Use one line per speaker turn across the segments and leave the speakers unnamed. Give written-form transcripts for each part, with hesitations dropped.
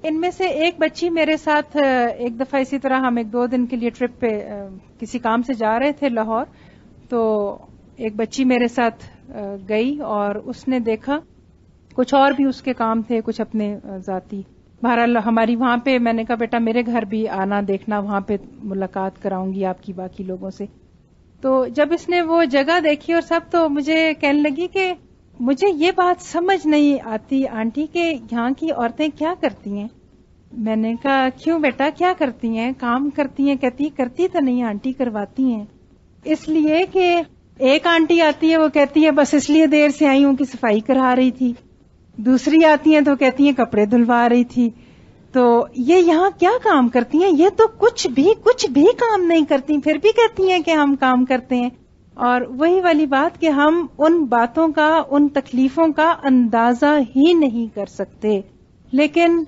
ان میں سے ایک بچی میرے ساتھ ایک دفعہ اسی طرح ہم 1-2 دن کے لیے ٹرپ پہ کسی کام سے جا رہے تھے لاہور، تو ایک بچی میرے ساتھ گئی اور اس نے دیکھا کچھ اور بھی اس کے کام تھے، کچھ اپنے ذاتی. بہرحال ہماری وہاں پہ میں نے کہا بیٹا میرے گھر بھی آنا، دیکھنا، وہاں پہ ملاقات کراؤں گی آپ کی باقی لوگوں سے. تو جب اس نے وہ جگہ دیکھی اور سب، تو مجھے کہنے لگی کہ مجھے یہ بات سمجھ نہیں آتی آنٹی کہ یہاں کی عورتیں کیا کرتی ہیں. میں نے کہا کیوں بیٹا کیا کرتی ہیں؟ کام کرتی ہیں؟ کہتی کرتی تو نہیں آنٹی، کرواتی ہیں. اس لیے کہ ایک آنٹی آتی ہے وہ کہتی ہے بس اس لیے دیر سے آئی ہوں کہ صفائی کرا رہی تھی، دوسری آتی ہیں تو کہتی ہیں کپڑے دھلوا رہی تھی. تو یہ یہاں کیا کام کرتی ہیں؟ یہ تو کچھ بھی کام نہیں کرتی، پھر بھی کہتی ہیں کہ ہم کام کرتے ہیں. اور وہی والی بات کہ ہم ان باتوں کا، ان تکلیفوں کا اندازہ ہی نہیں کر سکتے. لیکن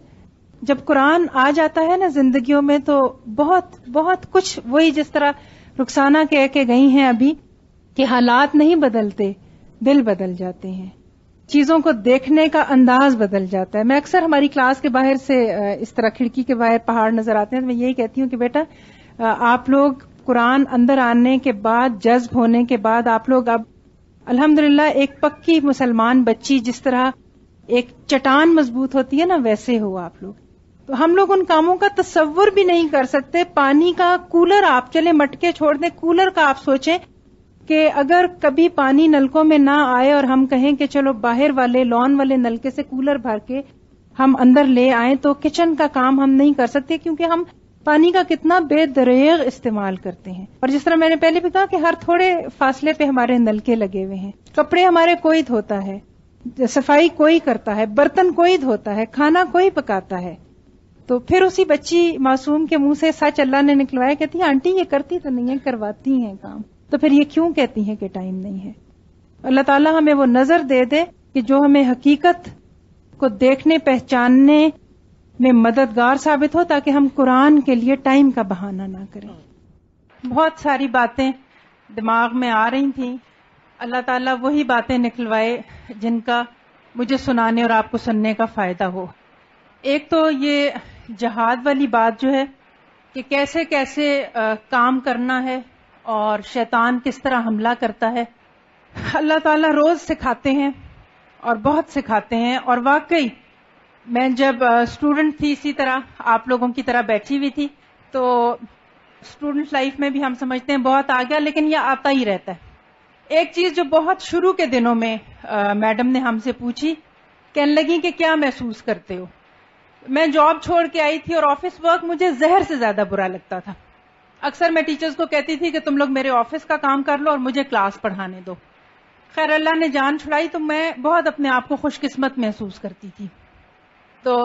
جب قرآن آ جاتا ہے نا زندگیوں میں تو بہت بہت کچھ، وہی جس طرح رخسانہ کہہ کے گئی ہیں ابھی کہ حالات نہیں بدلتے، دل بدل جاتے ہیں، چیزوں کو دیکھنے کا انداز بدل جاتا ہے. میں اکثر ہماری کلاس کے باہر سے اس طرح کھڑکی کے باہر پہاڑ نظر آتے ہیں تو میں یہی کہتی ہوں کہ بیٹا آپ لوگ قرآن اندر آنے کے بعد، جذب ہونے کے بعد، آپ لوگ اب الحمدللہ ایک پکی مسلمان بچی جس طرح ایک چٹان مضبوط ہوتی ہے نا، ویسے ہو آپ لوگ. تو ہم لوگ ان کاموں کا تصور بھی نہیں کر سکتے. پانی کا کولر آپ چلے مٹکے چھوڑ دیں، کولر کا آپ سوچیں کہ اگر کبھی پانی نلکوں میں نہ آئے اور ہم کہیں کہ چلو باہر والے لان والے نلکے سے کولر بھر کے ہم اندر لے آئیں، تو کچن کا کام ہم نہیں کر سکتے کیونکہ ہم پانی کا کتنا بے دریغ استعمال کرتے ہیں. اور جس طرح میں نے پہلے بھی کہا کہ ہر تھوڑے فاصلے پہ ہمارے نلکے لگے ہوئے ہیں. کپڑے ہمارے کوئی دھوتا ہے، صفائی کوئی کرتا ہے، برتن کوئی دھوتا ہے، کھانا کوئی پکاتا ہے. تو پھر اسی بچی معصوم کے منہ سے سچ اللہ نے نکلوایا، کہتی آنٹی یہ کرتی تو نہیں ہے، کرواتی ہیں کام. تو پھر یہ کیوں کہتی ہیں کہ ٹائم نہیں ہے؟ اللہ تعالیٰ ہمیں وہ نظر دے دے کہ جو ہمیں حقیقت کو دیکھنے پہچاننے میں مددگار ثابت ہو، تاکہ ہم قرآن کے لیے ٹائم کا بہانہ نہ کریں. بہت ساری باتیں دماغ میں آ رہی تھیں، اللہ تعالیٰ وہی باتیں نکلوائے جن کا مجھے سنانے اور آپ کو سننے کا فائدہ ہو. ایک تو یہ جہاد والی بات جو ہے کہ کیسے کیسے کام کرنا ہے اور شیطان کس طرح حملہ کرتا ہے. اللہ تعالیٰ روز سکھاتے ہیں اور بہت سکھاتے ہیں. اور واقعی میں جب اسٹوڈنٹ تھی، اسی طرح آپ لوگوں کی طرح بیٹھی ہوئی تھی، تو اسٹوڈنٹ لائف میں بھی ہم سمجھتے ہیں بہت آ گیا، لیکن یہ آتا ہی رہتا ہے. ایک چیز جو بہت شروع کے دنوں میں میڈم نے ہم سے پوچھی، کہنے لگی کہ کیا محسوس کرتے ہو؟ میں جاب چھوڑ کے آئی تھی اور آفس ورک مجھے زہر سے زیادہ برا لگتا تھا. اکثر میں ٹیچرز کو کہتی تھی کہ تم لوگ میرے آفس کا کام کر لو اور مجھے کلاس پڑھانے دو. خیر اللہ نے جان چھڑائی تو میں بہت اپنے آپ کو خوش قسمت محسوس کرتی تھی. تو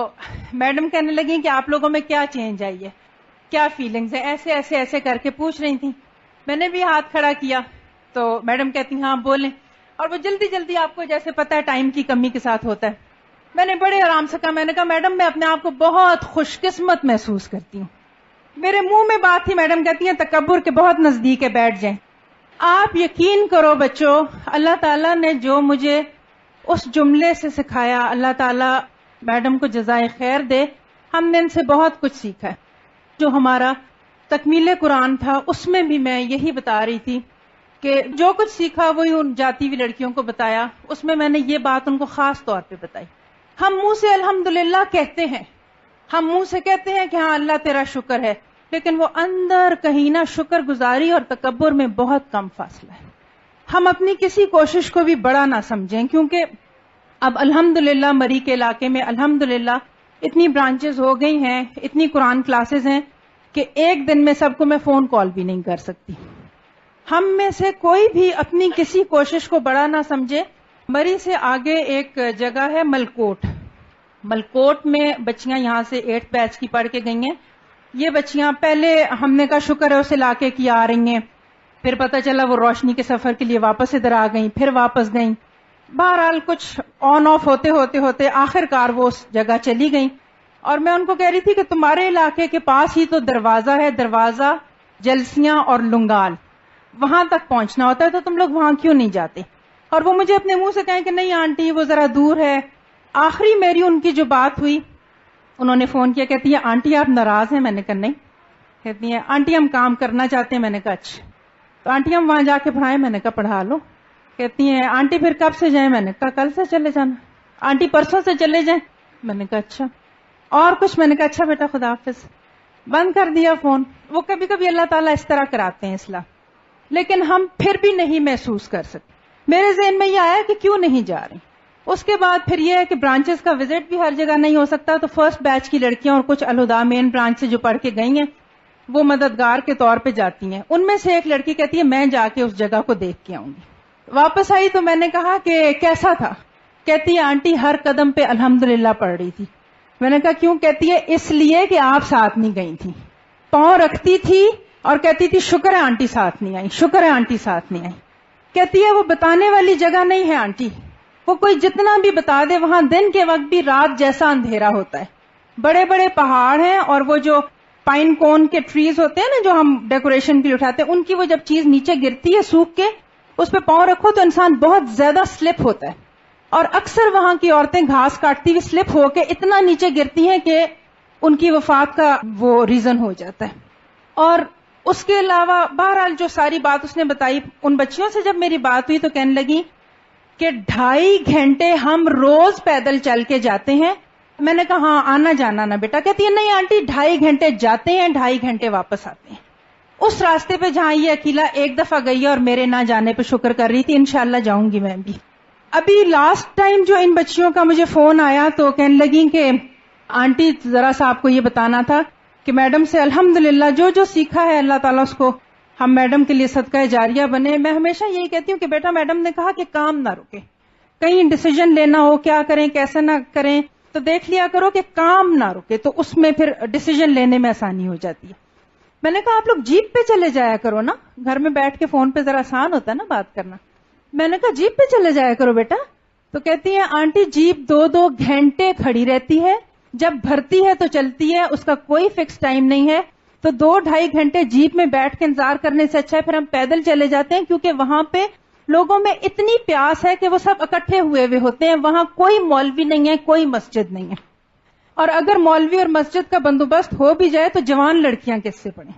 میڈم کہنے لگی کہ آپ لوگوں میں کیا چینج آئی ہے، کیا فیلنگز ہیں، ایسے ایسے ایسے کر کے پوچھ رہی تھیں. میں نے بھی ہاتھ کھڑا کیا تو میڈم کہتی ہاں بولیں، اور وہ جلدی جلدی آپ کو جیسے پتہ ہے ٹائم کی کمی کے ساتھ ہوتا ہے. میں نے بڑے آرام سے کہا، میں نے کہا میڈم میں اپنے آپ کو بہت خوش قسمت محسوس کرتی ہوں. میرے منہ میں بات تھی، میڈم کہتی ہیں تکبر کے بہت نزدیک ہے، بیٹھ جائیں. آپ یقین کرو بچوں، اللہ تعالیٰ نے جو مجھے اس جملے سے سکھایا، اللہ تعالیٰ میڈم کو جزائے خیر دے، ہم نے ان سے بہت کچھ سیکھا ہے. جو ہمارا تکمیل قرآن تھا اس میں بھی میں یہی بتا رہی تھی کہ جو کچھ سیکھا وہی ان جاتی ہوئی لڑکیوں کو بتایا. اس میں نے یہ بات ان کو خاص طور پہ بتائی. ہم منہ سے الحمدللہ کہتے ہیں، ہم منہ سے کہتے ہیں کہ ہاں اللہ تیرا شکر ہے، لیکن وہ اندر کہیں نہ شکر گزاری اور تکبر میں بہت کم فاصلہ ہے. ہم اپنی کسی کوشش کو بھی بڑا نہ سمجھیں، کیونکہ اب الحمدللہ مری کے علاقے میں الحمدللہ اتنی برانچز ہو گئی ہیں، اتنی قرآن کلاسز ہیں کہ ایک دن میں سب کو میں فون کال بھی نہیں کر سکتی. ہم میں سے کوئی بھی اپنی کسی کوشش کو بڑا نہ سمجھے. مری سے آگے ایک جگہ ہے ملکوٹ. ملکوٹ میں بچیاں یہاں سے 8th بیچ کی پڑھ کے گئی ہیں. یہ بچیاں پہلے ہم نے کہا شکر ہے اس علاقے کی آ رہی ہیں، پھر پتہ چلا وہ روشنی کے سفر کے لیے واپس ادھر آ گئیں، پھر واپس گئیں. بہرحال کچھ آن آف ہوتے ہوتے ہوتے آخر کار وہ اس جگہ چلی گئیں. اور میں ان کو کہہ رہی تھی کہ تمہارے علاقے کے پاس ہی تو دروازہ ہے، دروازہ جلسیاں اور لنگال، وہاں تک پہنچنا ہوتا ہے، تو تم لوگ وہاں کیوں نہیں جاتے؟ اور وہ مجھے اپنے منہ سے کہیں کہ نہیں آنٹی وہ ذرا دور ہے. آخری میری ان کی جو بات ہوئی
انہوں نے فون کیا, کہتی ہے آنٹی آپ ناراض ہیں؟ میں نے کہا نہیں. کہتی ہیں آنٹی ہم کام کرنا چاہتے ہیں. میں نے کہا اچھا, تو آنٹی ہم وہاں جا کے پڑھائیں؟ میں نے کہا پڑھا لو. کہتی ہیں آنٹی پھر کب سے جائیں؟ میں نے کہا کل سے چلے جانا. آنٹی پرسوں سے چلے جائیں. میں نے کہا اچھا, اور کچھ؟ میں نے کہا اچھا بیٹا خدا حافظ. بند کر دیا فون. وہ کبھی کبھی اللہ تعالیٰ اس طرح کراتے ہیں اصلاح, لیکن ہم پھر بھی نہیں محسوس کر سکتے. میرے ذہن میں یہ آیا کہ کیوں نہیں جا رہی. اس کے بعد پھر یہ ہے کہ برانچز کا وزٹ بھی ہر جگہ نہیں ہو سکتا, تو فرسٹ بیچ کی لڑکیاں اور کچھ الہدا مین برانچ سے جو پڑھ کے گئی ہیں وہ مددگار کے طور پہ جاتی ہیں. ان میں سے ایک لڑکی کہتی ہے میں جا کے اس جگہ کو دیکھ کے آؤں گی. واپس آئی تو میں نے کہا کہ کیسا تھا؟ کہتی ہے آنٹی ہر قدم پہ الحمدللہ پڑھ رہی تھی. میں نے کہا کیوں؟ کہتی ہے اس لیے کہ آپ ساتھ نہیں گئی تھی. پاؤں رکھتی تھی اور کہتی تھی شکر ہے آنٹی ساتھ نہیں آئی, شکر ہے آنٹی ساتھ نہیں آئی. کہتی ہے وہ بتانے والی جگہ نہیں ہے آنٹی, وہ کوئی جتنا بھی بتا دے وہاں دن کے وقت بھی رات جیسا اندھیرا ہوتا ہے. بڑے بڑے پہاڑ ہیں اور وہ جو پائن کون کے ٹریز ہوتے ہیں نا جو ہم ڈیکوریشن کے لیے اٹھاتے ہیں, ان کی وہ جب چیز نیچے گرتی ہے سوکھ کے, اس پہ پاؤں رکھو تو انسان بہت زیادہ سلپ ہوتا ہے. اور اکثر وہاں کی عورتیں گھاس کاٹتی ہوئی سلپ ہو کے اتنا نیچے گرتی ہیں کہ ان کی وفات کا وہ ریزن ہو جاتا ہے. اور اس کے علاوہ بہرحال جو ساری بات اس نے بتائی, ان بچیوں سے جب میری بات ہوئی تو کہنے لگی کہ 2.5 گھنٹے ہم روز پیدل چل کے جاتے ہیں. میں نے کہا ہاں آنا جانا نا بیٹا. کہتی ہے نہیں آنٹی 2.5 گھنٹے جاتے ہیں 2.5 گھنٹے واپس آتے ہیں. اس راستے پہ جہاں یہ اکیلا ایک دفعہ گئی ہے اور میرے نہ جانے پہ شکر کر رہی تھی. انشاءاللہ جاؤں گی میں بھی. ابھی لاسٹ ٹائم جو ان بچیوں کا مجھے فون آیا تو کہنے لگی کہ آنٹی ذرا سا آپ کو یہ بتانا تھا کہ میڈم سے الحمدللہ جو سیکھا ہے اللہ تعالیٰ اس کو ہم میڈم کے لیے صدقہ جاریہ بنے. میں ہمیشہ یہی کہتی ہوں کہ بیٹا میڈم نے کہا کہ کام نہ رکے, کہیں ڈیسیژن لینا ہو کیا کریں کیسے نہ کریں تو دیکھ لیا کرو کہ کام نہ رکے, تو اس میں پھر ڈیسیژن لینے میں آسانی ہو جاتی ہے. میں نے کہا آپ لوگ جیپ پہ چلے جایا کرو نا, گھر میں بیٹھ کے فون پہ ذرا آسان ہوتا ہے نا بات کرنا. میں نے کہا جیپ پہ چلے جایا کرو بیٹا. تو کہتی ہے آنٹی جیپ 2 گھنٹے کھڑی رہتی ہے, جب بھرتی ہے تو چلتی ہے, اس کا کوئی فکس ٹائم نہیں ہے. تو 2-2.5 گھنٹے جیپ میں بیٹھ کے انتظار کرنے سے اچھا ہے پھر ہم پیدل چلے جاتے ہیں, کیونکہ وہاں پہ لوگوں میں اتنی پیاس ہے کہ وہ سب اکٹھے ہوئے ہوتے ہیں. وہاں کوئی مولوی نہیں ہے, کوئی مسجد نہیں ہے, اور اگر مولوی اور مسجد کا بندوبست ہو بھی جائے تو جوان لڑکیاں کس سے پڑھیں.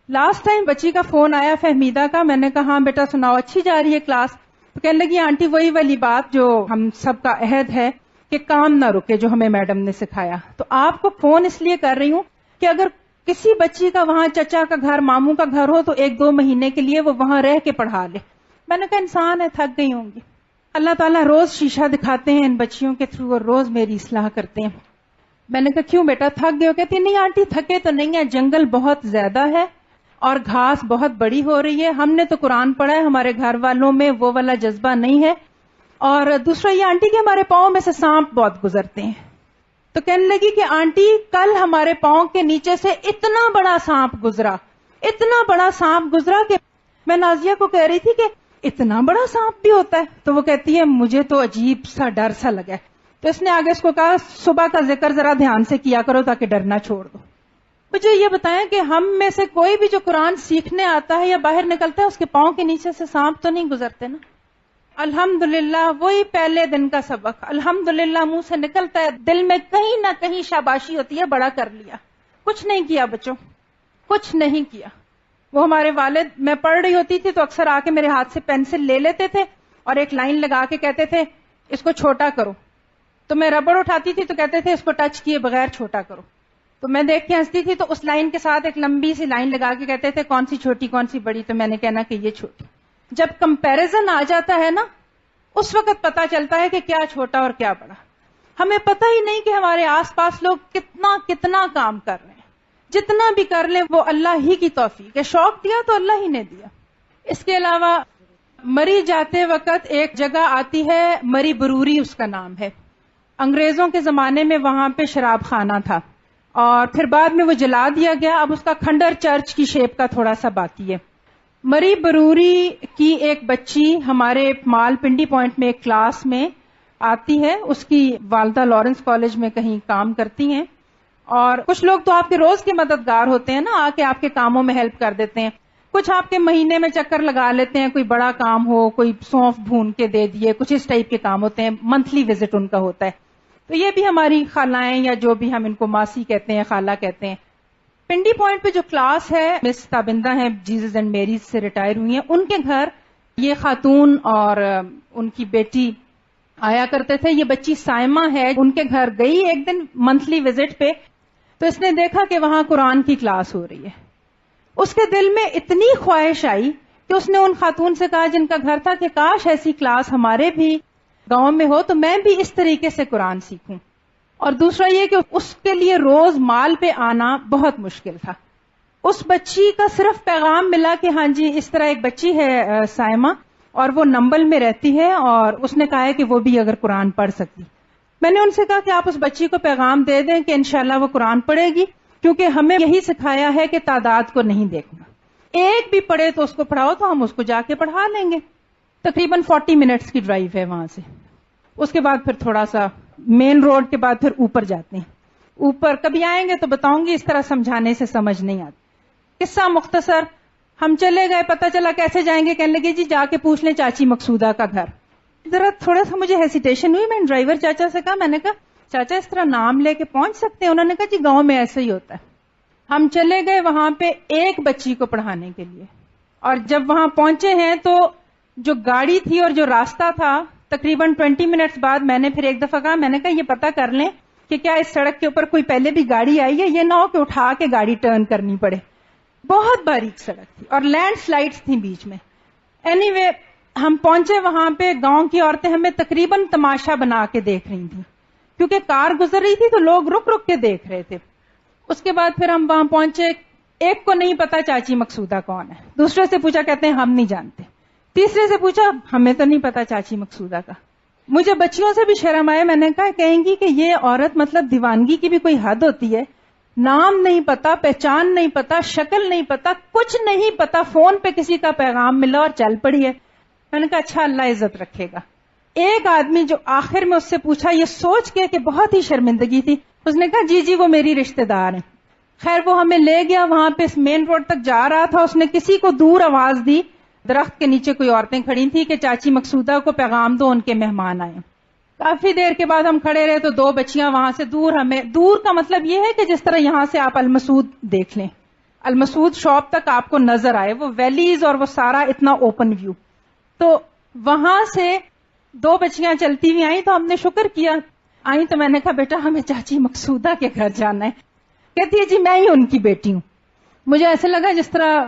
لاسٹ ٹائم بچی کا فون آیا فہمیدہ کا. میں نے کہا ہاں بیٹا سناؤ اچھی جا رہی ہے کلاس؟ تو کہنے لگی آنٹی وہی والی بات جو ہم سب کا عہد ہے کہ کام نہ رکے جو ہمیں میڈم نے سکھایا. تو آپ کو فون اس لیے کر رہی ہوں کہ اگر کسی بچی کا وہاں چچا کا گھر ماموں کا گھر ہو تو 1-2 مہینے کے لیے وہ وہاں رہ کے پڑھا لے. میں نے کہا انسان ہے تھک گئی ہوں گی. اللہ تعالیٰ روز شیشہ دکھاتے ہیں ان بچیوں کے تھرو اور روز میری اصلاح کرتے ہیں. میں نے کہا کیوں بیٹا تھک گئے ہو؟ کہتی نہیں آنٹی تھکے تو نہیں ہے, جنگل بہت زیادہ ہے اور گھاس بہت بڑی ہو رہی ہے. ہم نے تو قرآن پڑھا ہے, ہمارے گھر والوں میں وہ والا جذبہ نہیں ہے. اور دوسرا یہ آنٹی کہ ہمارے پاؤں میں سے سانپ بہت گزرتے ہیں. تو کہنے لگی کہ آنٹی کل ہمارے پاؤں کے نیچے سے اتنا بڑا سانپ گزرا, اتنا بڑا سانپ گزرا کہ میں نازیہ کو کہہ رہی تھی کہ اتنا بڑا سانپ بھی ہوتا ہے. تو وہ کہتی ہے مجھے تو عجیب سا ڈر سا لگا. تو اس نے آگے اس کو کہا صبح کا ذکر ذرا دھیان سے کیا کرو تاکہ ڈرنا چھوڑ دو. مجھے یہ بتائیں کہ ہم میں سے کوئی بھی جو قرآن سیکھنے آتا ہے یا باہر نکلتا ہے اس کے پاؤں کے نیچے سے سانپ تو نہیں گزرتے نا؟ الحمدللہ وہی پہلے دن کا سبق الحمدللہ منہ سے نکلتا ہے, دل میں کہیں نہ کہیں شاباشی ہوتی ہے بڑا کر لیا. کچھ نہیں کیا بچوں, کچھ نہیں کیا. وہ ہمارے والد, میں پڑھ رہی ہوتی تھی تو اکثر آ کے میرے ہاتھ سے پینسل لے لیتے تھے اور ایک لائن لگا کے کہتے تھے اس کو چھوٹا کرو. تو میں ربڑ اٹھاتی تھی تو کہتے تھے اس کو ٹچ کیے بغیر چھوٹا کرو. تو میں دیکھ کے ہنستی تھی تو اس لائن کے ساتھ ایک لمبی سی لائن لگا کے کہتے تھے کون سی چھوٹی کون سی بڑی. تو میں نے کہنا کہ یہ چھوٹی. جب کمپیریزن آ جاتا ہے نا اس وقت پتا چلتا ہے کہ کیا چھوٹا اور کیا بڑا. ہمیں پتہ ہی نہیں کہ ہمارے آس پاس لوگ کتنا کام کر رہے ہیں. جتنا بھی کر لیں وہ اللہ ہی کی توفیق ہے, شوق دیا تو اللہ ہی نے دیا. اس کے علاوہ مری جاتے وقت ایک جگہ آتی ہے مری بروری اس کا نام ہے. انگریزوں کے زمانے میں وہاں پہ شراب خانہ تھا اور پھر بعد میں وہ جلا دیا گیا. اب اس کا کھنڈر چرچ کی شیپ کا تھوڑا سا باقی ہے. مری بروری کی ایک بچی ہمارے مال پنڈی پوائنٹ میں ایک کلاس میں آتی ہے. اس کی والدہ لارنس کالج میں کہیں کام کرتی ہیں اور کچھ لوگ تو آپ کے روز کے مددگار ہوتے ہیں نا, آ کے آپ کے کاموں میں ہیلپ کر دیتے ہیں. کچھ آپ کے مہینے میں چکر لگا لیتے ہیں, کوئی بڑا کام ہو, کوئی سونف بھون کے دے دیے, کچھ اس ٹائپ کے کام ہوتے ہیں. منتھلی وزٹ ان کا ہوتا ہے. تو یہ بھی ہماری خالائیں یا جو بھی ہم ان کو ماسی کہتے ہیں، خالہ کہتے ہیں. پنڈی پوائنٹ پہ جو کلاس ہے مس تابندہ ہیں، جیزس اینڈ میریز سے ریٹائر ہوئی ہیں، ان کے گھر یہ خاتون اور ان کی بیٹی آیا کرتے تھے. یہ بچی سائمہ ہے، ان کے گھر گئی ایک دن منتھلی وزٹ پہ، تو اس نے دیکھا کہ وہاں قرآن کی کلاس ہو رہی ہے. اس کے دل میں اتنی خواہش آئی کہ اس نے ان خاتون سے کہا جن کا گھر تھا کہ کاش ایسی کلاس ہمارے بھی گاؤں میں ہو تو میں بھی اس طریقے سے قرآن سیکھوں. اور دوسرا یہ کہ اس کے لیے روز مال پہ آنا بہت مشکل تھا. اس بچی کا صرف پیغام ملا کہ ہاں جی اس طرح ایک بچی ہے سائمہ اور وہ نمبل میں رہتی ہے، اور اس نے کہا ہے کہ وہ بھی اگر قرآن پڑھ سکتی. میں نے ان سے کہا کہ آپ اس بچی کو پیغام دے دیں کہ انشاءاللہ وہ قرآن پڑھے گی، کیونکہ ہمیں یہی سکھایا ہے کہ تعداد کو نہیں دیکھنا، ایک بھی پڑھے تو اس کو پڑھاؤ تو ہم اس کو جا کے پڑھا لیں گے. تقریباً 40 منٹس کی ڈرائیو ہے وہاں سے. اس کے بعد پھر تھوڑا سا مین روڈ کے بعد پھر اوپر جاتے ہیں. اوپر کبھی آئیں گے تو بتاؤں گی، اس طرح سمجھانے سے سمجھ نہیں آتی. قصہ مختصر، ہم چلے گئے، پتہ چلا کیسے جائیں گے، کہنے لگے جی جا کے پوچھ لیں چاچی مقصودہ کا گھر. ذرا تھوڑا سا مجھے ہیسیٹیشن ہوئی. میں ڈرائیور چاچا سے کہا، میں نے کہا چاچا اس طرح نام لے کے پہنچ سکتے ہیں؟ انہوں نے کہا جی گاؤں میں ایسے ہی ہوتا ہے. ہم چلے گئے وہاں پہ ایک بچی کو پڑھانے کے لیے، اور جب وہاں پہنچے ہیں تو جو گاڑی تھی اور جو راستہ تھا تقریباً 20 منٹس بعد میں نے پھر ایک دفعہ کہا، میں نے کہا یہ پتہ کر لیں کہ کیا اس سڑک کے اوپر کوئی پہلے بھی گاڑی آئی ہے، یہ نہ ہو کہ اٹھا کے گاڑی ٹرن کرنی پڑے. بہت باریک سڑک تھی اور لینڈ سلائڈز تھیں بیچ میں. اینی وے ہم پہنچے وہاں پہ. گاؤں کی عورتیں ہمیں تقریباً تماشا بنا کے دیکھ رہی تھیں کیونکہ کار گزر رہی تھی تو لوگ رک رک کے دیکھ رہے تھے. اس کے بعد پھر ہم وہاں پہنچے. ایک کو نہیں پتا چاچی مقصودہ کون ہے، دوسرے سے پوچھا کہتے ہیں ہم نہیں جانتے، تیسرے سے پوچھا ہمیں تو نہیں پتا چاچی مقصودہ کا. مجھے بچیوں سے بھی شرم آئے. میں نے کہا کہیں گی کہ یہ عورت مطلب دیوانگی کی بھی کوئی حد ہوتی ہے، نام نہیں پتا، پہچان نہیں پتا، شکل نہیں پتا، کچھ نہیں پتا، فون پہ کسی کا پیغام ملا اور چل پڑی ہے. میں نے کہا اچھا اللہ عزت رکھے گا. ایک آدمی جو آخر میں اس سے پوچھا یہ سوچ کے کہ بہت ہی شرمندگی تھی، اس نے کہا جی جی وہ میری رشتہ دار ہیں. خیر وہ ہمیں لے گیا، وہاں پہ مین روڈ تک جا رہا تھا. اس نے کسی کو دور آواز دی، درخت کے نیچے کوئی عورتیں کھڑی تھی کہ چاچی مقصودہ کو پیغام دو، ان کے مہمان آئے. کافی دیر کے بعد ہم کھڑے رہے تو دو بچیاں وہاں سے دور، ہمیں دور کا مطلب یہ ہے کہ جس طرح یہاں سے آپ المسعود دیکھ لیں، المسعود شاپ تک آپ کو نظر آئے وہ ویلیز اور وہ سارا اتنا اوپن ویو. تو وہاں سے دو بچیاں چلتی ہوئی آئیں تو ہم نے شکر کیا آئیں. تو میں نے کہا بیٹا ہمیں چاچی مقصودہ کے گھر جانا ہے. کہتی ہے جی میں ہی ان کی بیٹی ہوں. مجھے ایسے لگا جس طرح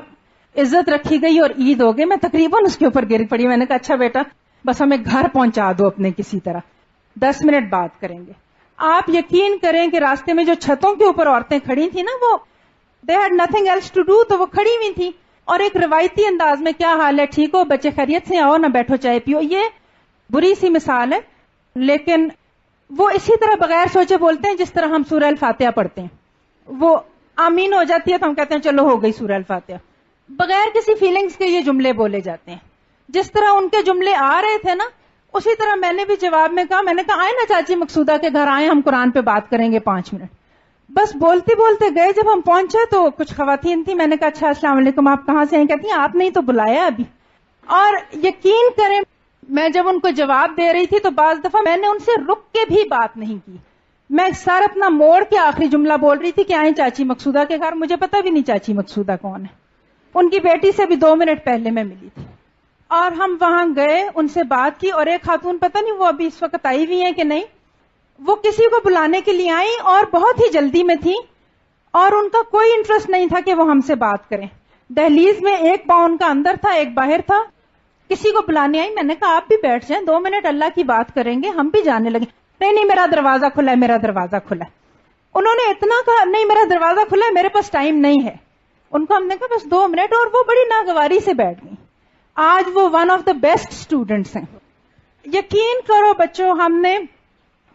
عزت رکھی گئی اور عید ہو گئی. میں تقریباً اس کے اوپر گر پڑی. میں نے کہا اچھا بیٹا بس ہمیں گھر پہنچا دو اپنے کسی طرح، 10 منٹ بات کریں گے. آپ یقین کریں کہ راستے میں جو چھتوں کے اوپر عورتیں کھڑی تھیں نا، وہ they had nothing else to do، تو وہ کھڑی ہوئی تھیں اور ایک روایتی انداز میں کیا حال ہے، ٹھیک ہو بچے خیریت سے، آؤ نہ بیٹھو چائے پیو. یہ بری سی مثال ہے لیکن وہ اسی طرح بغیر سوچے بولتے ہیں جس طرح ہم سورہ الفاتحہ پڑھتے ہیں. وہ آمین ہو جاتی ہے تو ہم کہتے ہیں چلو ہو گئی سورہ الفاتحہ. بغیر کسی فیلنگز کے یہ جملے بولے جاتے ہیں. جس طرح ان کے جملے آ رہے تھے نا اسی طرح میں نے بھی جواب میں کہا، میں نے کہا آئے نا چاچی مقصودہ کے گھر آئے، ہم قرآن پہ بات کریں گے 5 منٹ. بس بولتے بولتے گئے. جب ہم پہنچے تو کچھ خواتین تھیں. میں نے کہا اچھا السلام علیکم، آپ کہاں سے ہیں؟ کہتی ہیں آپ نے ہی تو بلایا ابھی. اور یقین کریں میں جب ان کو جواب دے رہی تھی تو بعض دفعہ میں نے ان سے رک کے بھی بات نہیں کی. میں سارا اپنا موڑ کے آخری جملہ بول رہی تھی کہ آئیں چاچی مقصودہ کے گھر. مجھے پتا بھی نہیں چاچی مقصودہ کون ہے. ان کی بیٹی سے بھی 2 منٹ پہلے میں ملی تھی. اور ہم وہاں گئے، ان سے بات کی. اور ایک خاتون پتہ نہیں وہ ابھی اس وقت آئی ہوئی ہیں کہ نہیں، وہ کسی کو بلانے کے لیے آئیں اور بہت ہی جلدی میں تھی اور ان کا کوئی انٹرسٹ نہیں تھا کہ وہ ہم سے بات کریں. دہلیز میں ایک پاؤں ان کا اندر تھا ایک باہر تھا. کسی کو بلانے آئی. میں نے کہا آپ بھی بیٹھ جائیں، 2 منٹ اللہ کی بات کریں گے. ہم بھی جانے لگے. نہیں میرا دروازہ کھلا ہے، میرا دروازہ کھلا ہے. انہوں نے اتنا کہا نہیں میرا دروازہ کھلا ہے، میرے پاس ٹائم نہیں ہے. ان کو ہم نے کہا بس 2 منٹ، اور وہ بڑی ناگواری سے بیٹھ گئی. آج وہ one of the best students ہیں. یقین کرو بچوں، ہم نے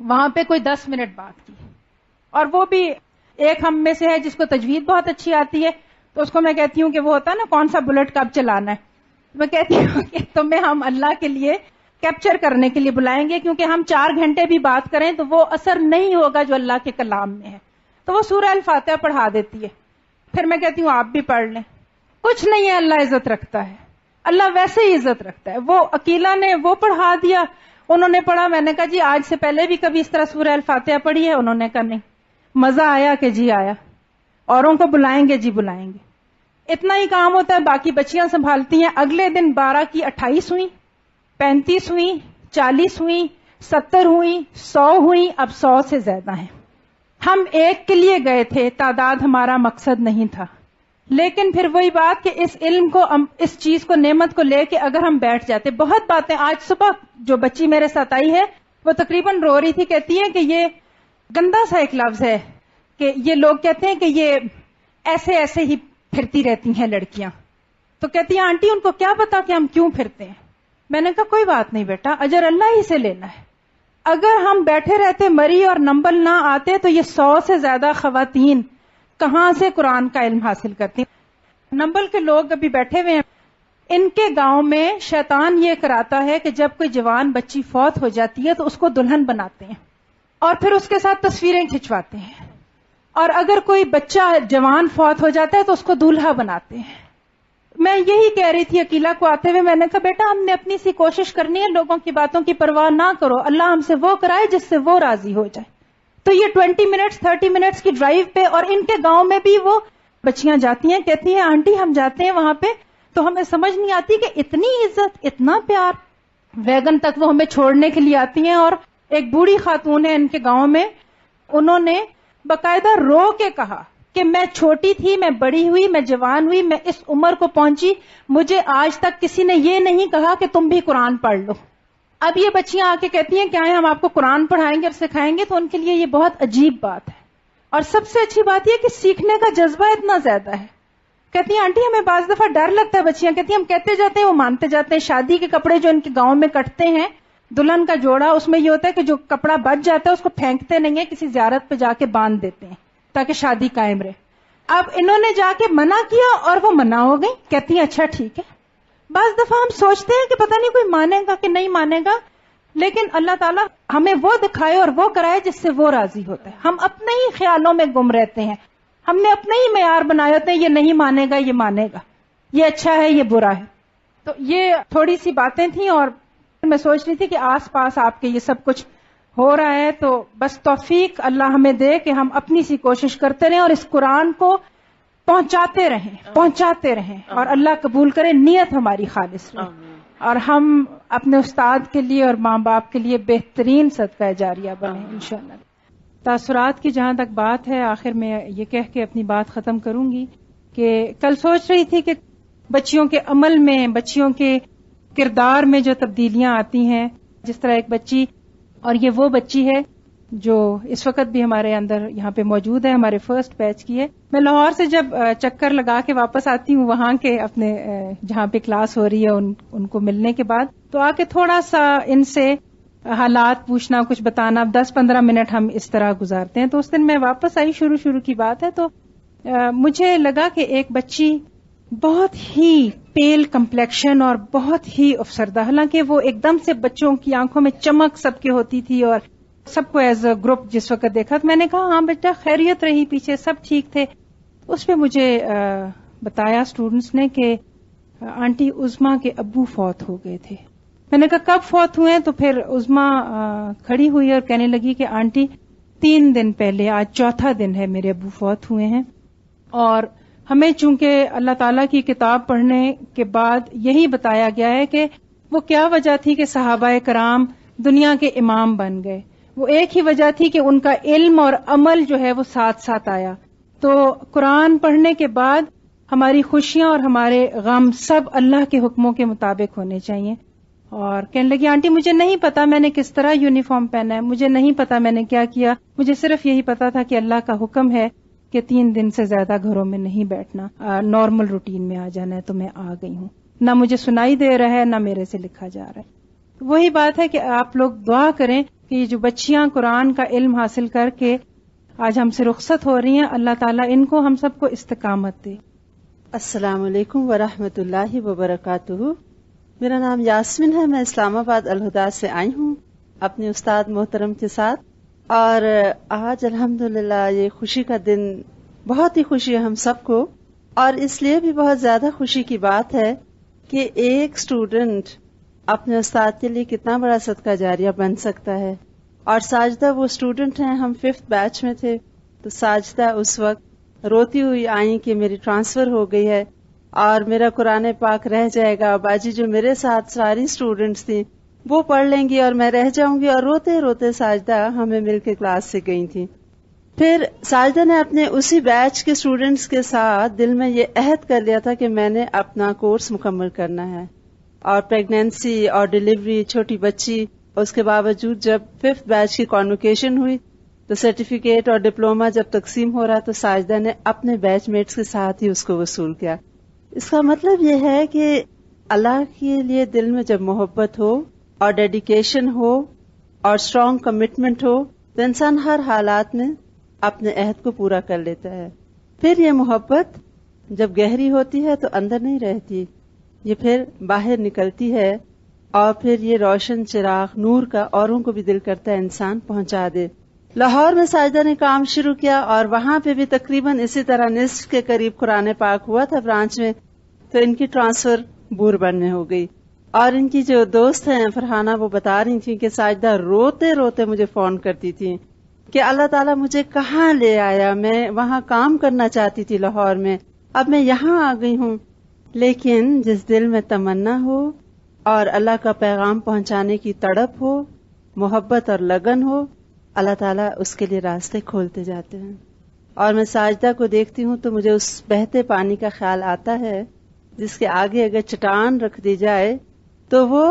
وہاں پہ کوئی 10 منٹ بات کی. اور وہ بھی ایک ہم میں سے ہے جس کو تجوید بہت اچھی آتی ہے، تو اس کو میں کہتی ہوں کہ وہ ہوتا ہے نا کون سا بلٹ کب چلانا ہے. میں کہتی ہوں کہ تمہیں ہم اللہ کے لیے کیپچر کرنے کے لیے بلائیں گے، کیونکہ ہم 4 گھنٹے بھی بات کریں تو وہ اثر نہیں ہوگا جو اللہ کے کلام میں ہے. تو وہ سورہ الفاتحہ پڑھا دیتی ہے. پھر میں کہتی ہوں آپ بھی پڑھ لیں. کچھ نہیں ہے، اللہ عزت رکھتا ہے، اللہ ویسے ہی عزت رکھتا ہے. وہ عقیلہ نے وہ پڑھا دیا. انہوں نے پڑھا, میں نے کہا جی آج سے پہلے بھی کبھی اس طرح سورہ الفاتحہ پڑھی ہے؟ انہوں نے کہا نہیں. مزہ آیا کہ جی آیا. اوروں کو بلائیں گے؟ جی بلائیں گے. اتنا ہی کام ہوتا ہے, باقی بچیاں سنبھالتی ہیں. اگلے دن 12 کی 28 ہوئی, 35 ہوئی, 40 ہوئی, 70 ہوئی, 100 ہوئی, اب 100 سے زیادہ ہیں. ہم ایک کے لیے گئے تھے, تعداد ہمارا مقصد نہیں تھا. لیکن پھر وہی بات کہ اس علم کو, اس چیز کو, نعمت کو لے کے اگر ہم بیٹھ جاتے, بہت باتیں. آج صبح جو بچی میرے ساتھ آئی ہے وہ تقریباً رو رہی تھی, کہتی ہے کہ یہ گندا سا ایک لفظ ہے کہ یہ لوگ کہتے ہیں کہ یہ ایسے ایسے ہی پھرتی رہتی ہیں لڑکیاں. تو کہتی ہیں آنٹی ان کو کیا پتا کہ ہم کیوں پھرتے ہیں. میں نے کہا کوئی بات نہیں بیٹا, اجر اللہ ہی سے لینا ہے. اگر ہم بیٹھے رہتے مری اور نمبل نہ آتے تو یہ 100 سے زیادہ خواتین کہاں سے قرآن کا علم حاصل کرتی. نمبل کے لوگ ابھی بیٹھے ہوئے ہیں, ان کے گاؤں میں شیطان یہ کراتا ہے کہ جب کوئی جوان بچی فوت ہو جاتی ہے تو اس کو دلہن بناتے ہیں اور پھر اس کے ساتھ تصویریں کھنچواتے ہیں, اور اگر کوئی بچہ جوان فوت ہو جاتا ہے تو اس کو دولہا بناتے ہیں. میں یہی کہہ رہی تھی عقیلہ کو آتے ہوئے, میں نے کہا بیٹا ہم نے اپنی سی کوشش کرنی ہے, لوگوں کی باتوں کی پرواہ نہ کرو, اللہ ہم سے وہ کرائے جس سے وہ راضی ہو جائے. تو یہ 20 منٹس 30 منٹس کی ڈرائیو پہ, اور ان کے گاؤں میں بھی وہ بچیاں جاتی ہیں, کہتی ہیں آنٹی ہم جاتے ہیں وہاں پہ تو ہمیں سمجھ نہیں آتی کہ اتنی عزت, اتنا پیار. ویگن تک وہ ہمیں چھوڑنے کے لیے آتی ہیں. اور ایک بوڑھی خاتون ہے ان کے گاؤں میں, انہوں نے باقاعدہ رو کے کہا کہ میں چھوٹی تھی, میں بڑی ہوئی, میں جوان ہوئی, میں اس عمر کو پہنچی, مجھے آج تک کسی نے یہ نہیں کہا کہ تم بھی قرآن پڑھ لو. اب یہ بچیاں آ کے کہتی ہیں کیا ہم آپ کو قرآن پڑھائیں گے اور سکھائیں گے, تو ان کے لیے یہ بہت عجیب بات ہے. اور سب سے اچھی بات یہ کہ سیکھنے کا جذبہ اتنا زیادہ ہے. کہتی ہیں آنٹی ہمیں بعض دفعہ ڈر لگتا ہے. بچیاں کہتی ہیں ہم کہتے جاتے ہیں وہ مانتے جاتے ہیں. شادی کے کپڑے جو ان کے گاؤں میں کٹتے ہیں, دلہن کا جوڑا, اس میں یہ ہوتا ہے کہ جو کپڑا بچ جاتا ہے اس کو پھینکتے نہیں ہیں, کسی زیارت پہ جا کے باندھ دیتے ہیں تاکہ شادی قائم رہے. اب انہوں نے جا کے منع کیا اور وہ منع ہو گئی. کہتی ہیں اچھا ٹھیک ہے. بعض دفعہ ہم سوچتے ہیں کہ پتہ نہیں کوئی مانے گا کہ نہیں مانے گا, لیکن اللہ تعالیٰ ہمیں وہ دکھائے اور وہ کرائے جس سے وہ راضی ہوتا ہے. ہم اپنے ہی خیالوں میں گم رہتے ہیں, ہم نے اپنے ہی معیار بنائے ہوتے ہیں, یہ نہیں مانے گا, یہ مانے گا, یہ اچھا ہے, یہ برا ہے. تو یہ تھوڑی سی باتیں تھیں, اور میں سوچ رہی تھی کہ آس پاس آپ کے یہ سب کچھ ہو رہا ہے, تو بس توفیق اللہ ہمیں دے کہ ہم اپنی سی کوشش کرتے رہیں اور اس قرآن کو پہنچاتے رہیں, اور اللہ قبول کرے, نیت ہماری خالص رہے, اور ہم اپنے استاد کے لیے اور ماں باپ کے لیے بہترین صدقہ جاریہ بنیں انشاءاللہ. تاثرات کی جہاں تک بات ہے, آخر میں یہ کہہ کے اپنی بات ختم کروں گی کہ کل سوچ رہی تھی کہ بچیوں کے عمل میں, بچیوں کے کردار میں جو تبدیلیاں آتی ہیں, جس طرح ایک بچی, اور یہ وہ بچی ہے جو اس وقت بھی ہمارے اندر یہاں پہ موجود ہے, ہمارے فرسٹ بیچ کی ہے. میں لاہور سے جب چکر لگا کے واپس آتی ہوں وہاں کے اپنے جہاں پہ کلاس ہو رہی ہے ان کو ملنے کے بعد, تو آ کے تھوڑا سا ان سے حالات پوچھنا, کچھ بتانا, 10-15 منٹ ہم اس طرح گزارتے ہیں. تو اس دن میں واپس آئی, شروع کی بات ہے, تو مجھے لگا کہ ایک بچی بہت ہی پیل کمپلیکشن اور بہت ہی افسردہ, حالانکہ وہ ایک دم سے بچوں کی آنکھوں میں چمک سب کی ہوتی تھی اور سب کو ایز اے گروپ جس وقت دیکھا, تو میں نے کہا ہاں بیٹا خیریت رہی, پیچھے سب ٹھیک تھے. اس پہ مجھے بتایا اسٹوڈنٹس نے کہ آنٹی عظما کے ابو فوت ہو گئے تھے. میں نے کہا کب فوت ہوئے ہیں؟ تو پھر عظما کھڑی ہوئی اور کہنے لگی کہ آنٹی 3 دن پہلے, آج 4تھا دن ہے میرے ابو فوت ہوئے ہیں. اور ہمیں چونکہ اللہ تعالیٰ کی کتاب پڑھنے کے بعد یہی بتایا گیا ہے کہ وہ کیا وجہ تھی کہ صحابہ کرام دنیا کے امام بن گئے, وہ ایک ہی وجہ تھی کہ ان کا علم اور عمل جو ہے وہ ساتھ ساتھ آیا. تو قرآن پڑھنے کے بعد ہماری خوشیاں اور ہمارے غم سب اللہ کے حکموں کے مطابق ہونے چاہیے. اور کہنے لگی آنٹی مجھے نہیں پتا میں نے کس طرح یونیفارم پہنا ہے, مجھے نہیں پتا میں نے کیا کیا, مجھے صرف یہی پتا تھا کہ اللہ کا حکم ہے کہ 3 دن سے زیادہ گھروں میں نہیں بیٹھنا, نارمل روٹین میں آ جانا ہے, تو میں آ گئی ہوں. نہ مجھے سنائی دے رہا ہے, نہ میرے سے لکھا جا رہا ہے. وہی بات ہے کہ آپ لوگ دعا کریں کہ یہ جو بچیاں قرآن کا علم حاصل کر کے آج ہم سے رخصت ہو رہی ہیں, اللہ تعالیٰ ان کو ہم سب کو استقامت دے.
السلام علیکم ورحمۃ اللہ وبرکاتہ. میرا نام یاسمین ہے, میں اسلام آباد الہدا سے آئی ہوں اپنے استاد محترم کے ساتھ. اور آج الحمدللہ یہ خوشی کا دن, بہت ہی خوشی ہے ہم سب کو, اور اس لیے بھی بہت زیادہ خوشی کی بات ہے کہ ایک اسٹوڈنٹ اپنے استاد کے لیے کتنا بڑا صدقہ جاریہ بن سکتا ہے. اور ساجدہ وہ اسٹوڈنٹ ہیں، ہم 5th بیچ میں تھے، تو ساجدہ اس وقت روتی ہوئی آئیں کہ میری ٹرانسفر ہو گئی ہے اور میرا قرآن پاک رہ جائے گا. باجی جو میرے ساتھ ساری اسٹوڈنٹس تھیں وہ پڑھ لیں گی اور میں رہ جاؤں گی، اور روتے روتے ساجدہ ہمیں مل کے کلاس سے گئی تھی. پھر ساجدہ نے اپنے اسی بیچ کے اسٹوڈنٹس کے ساتھ دل میں یہ عہد کر لیا تھا کہ میں نے اپنا کورس مکمل کرنا ہے. اور پریگنینسی اور ڈیلیوری، چھوٹی بچی، اس کے باوجود جب 5th بیچ کی کانوکیشن ہوئی تو سرٹیفکیٹ اور ڈپلوما جب تقسیم ہو رہا تو ساجدہ نے اپنے بیچ میٹس کے ساتھ ہی اس کو وصول کیا. اس کا مطلب یہ ہے کہ اللہ کے لیے دل میں جب محبت ہو اور ڈیڈیکیشن ہو اور اسٹرانگ کمٹمنٹ ہو تو انسان ہر حالات میں اپنے عہد کو پورا کر لیتا ہے. پھر یہ محبت جب گہری ہوتی ہے تو اندر نہیں رہتی، یہ پھر باہر نکلتی ہے، اور پھر یہ روشن چراغ نور کا اوروں کو بھی دل کرتا ہے انسان پہنچا دے. لاہور میں ساجدہ نے کام شروع کیا اور وہاں پہ بھی تقریباً اسی طرح نصف کے قریب قرآن پاک ہوا تھا برانچ میں. تو ان کی ٹرانسفر بوربن میں ہو گئی. اور ان کی جو دوست ہیں فرحانہ، وہ بتا رہی تھیں کہ ساجدہ روتے روتے مجھے فون کرتی تھی کہ اللہ تعالیٰ مجھے کہاں لے آیا، میں وہاں کام کرنا چاہتی تھی لاہور میں، اب میں یہاں آ گئی ہوں. لیکن جس دل میں تمنا ہو اور اللہ کا پیغام پہنچانے کی تڑپ ہو، محبت اور لگن ہو، اللہ تعالیٰ اس کے لیے راستے کھولتے جاتے ہیں. اور میں ساجدہ کو دیکھتی ہوں تو مجھے اس بہتے پانی کا خیال آتا ہے جس کے آگے اگر چٹان رکھ دی جائے تو وہ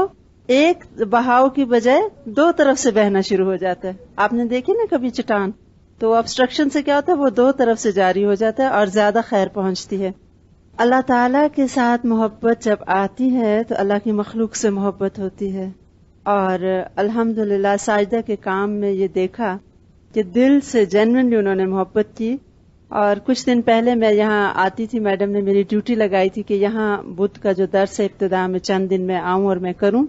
ایک بہاؤ کی بجائے 2 طرف سے بہنا شروع ہو جاتا ہے. آپ نے دیکھی نا کبھی چٹان، تو obstruction سے کیا ہوتا ہے، وہ 2 طرف سے جاری ہو جاتا ہے اور زیادہ خیر پہنچتی ہے. اللہ تعالیٰ کے ساتھ محبت جب آتی ہے تو اللہ کی مخلوق سے محبت ہوتی ہے. اور الحمدللہ ساجدہ کے کام میں یہ دیکھا کہ دل سے جینوئنلی انہوں نے محبت کی. اور کچھ دن پہلے میں یہاں آتی تھی، میڈم نے میری ڈیوٹی لگائی تھی کہ یہاں بدھ کا جو درس ہے ابتدا میں چند دن میں آؤں اور میں کروں.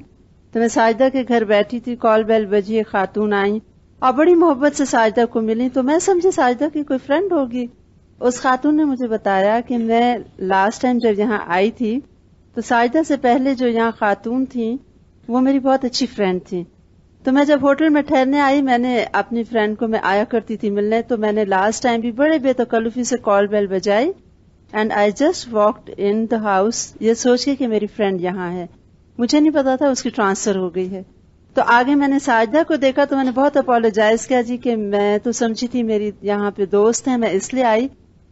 تو میں ساجدہ کے گھر بیٹھی تھی، کال بیل بجی، ایک خاتون آئیں اور بڑی محبت سے ساجدہ کو ملی. تو میں سمجھی ساجدہ کی کوئی فرینڈ ہوگی. اس خاتون نے مجھے بتایا کہ میں لاسٹ ٹائم جب یہاں آئی تھی تو ساجدہ سے پہلے جو یہاں خاتون تھیں وہ میری بہت اچھی فرینڈ تھی. تو میں جب ہوٹل میں ٹھہرنے آئی، میں نے اپنی فرینڈ کو، میں آیا کرتی تھی ملنے، تو میں نے لاسٹ ٹائم بھی بڑے بے تکلفی سے کال بیل بجائی and I just walked in the house, یہ سوچ کے کہ میری فرینڈ یہاں ہے. مجھے نہیں پتا تھا اس کی ٹرانسفر ہو گئی ہے. تو آگے میں نے ساجدہ کو دیکھا تو میں نے بہت اپولوجائز کیا جی کہ میں تو سمجھی تھی میری یہاں پہ دوست ہیں، میں اس لیے آئی.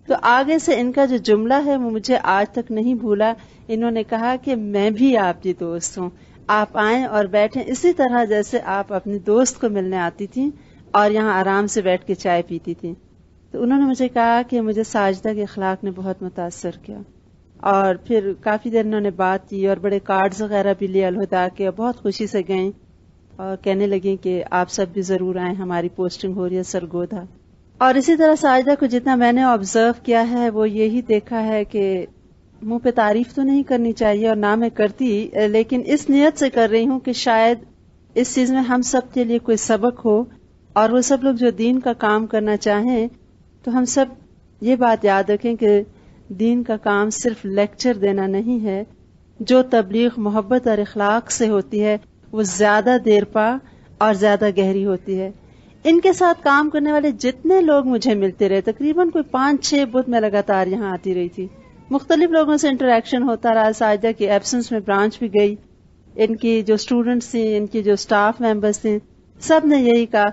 تو آگے سے ان کا جو جملہ ہے وہ مجھے آج تک نہیں بھولا. انہوں نے کہا کہ میں بھی آپ کی دوست ہوں، آپ آئیں اور بیٹھیں اسی طرح جیسے آپ اپنی دوست کو ملنے آتی تھیں اور یہاں آرام سے بیٹھ کے چائے پیتی تھیں. تو انہوں نے مجھے کہا کہ مجھے ساجدہ کے اخلاق نے بہت متاثر کیا. اور پھر کافی دیر انہوں نے بات کی اور بڑے کارڈز وغیرہ بھی لیے الہدا کے، اور بہت خوشی سے گئیں اور کہنے لگیں کہ آپ سب بھی ضرور آئیں، ہماری پوسٹنگ ہو رہی ہے سرگودا. اور اسی طرح ساجدہ کو جتنا میں نے آبزرو کیا ہے وہ یہی دیکھا ہے کہ منہ پہ تعریف تو نہیں کرنی چاہیے اور نہ میں کرتی، لیکن اس نیت سے کر رہی ہوں کہ شاید اس چیز میں ہم سب کے لیے کوئی سبق ہو، اور وہ سب لوگ جو دین کا کام کرنا چاہیں تو ہم سب یہ بات یاد رکھیں کہ دین کا کام صرف لیکچر دینا نہیں ہے. جو تبلیغ محبت اور اخلاق سے ہوتی ہے وہ زیادہ دیر پا اور زیادہ گہری ہوتی ہے. ان کے ساتھ کام کرنے والے جتنے لوگ مجھے ملتے رہے، تقریباً کوئی 5-6 بدھ میں لگاتار یہاں آتی رہی تھی، مختلف لوگوں سے انٹریکشن ہوتا رہا. ساجدہ کی ایبسنس میں برانچ بھی گئی، ان کی جو اسٹوڈنٹس تھیں، ان کی جو اسٹاف ممبرس تھے، سب نے یہی کہا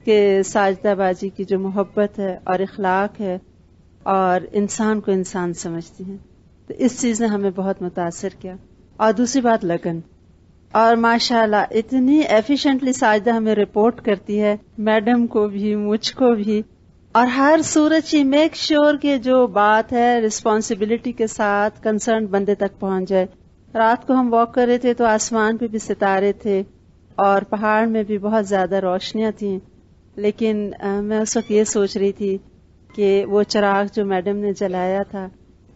کہ ساجدہ باجی کی جو محبت ہے اور اخلاق ہے اور انسان کو انسان سمجھتی ہیں، تو اس چیز نے ہمیں بہت متاثر کیا. اور دوسری بات لگن، اور ماشاءاللہ اتنی ایفیشینٹلی ساجدہ ہمیں رپورٹ کرتی ہے، میڈم کو بھی مجھ کو بھی، اور ہر صورت شی میک شیور کہ جو بات ہے رسپانسبلٹی کے ساتھ کنسرن بندے تک پہنچ جائے. رات کو ہم واک کر رہے تھے تو آسمان پہ بھی ستارے تھے اور پہاڑ میں بھی بہت زیادہ روشنیاں تھیں، لیکن میں اس وقت یہ سوچ رہی تھی کہ وہ چراغ جو میڈم نے جلایا تھا،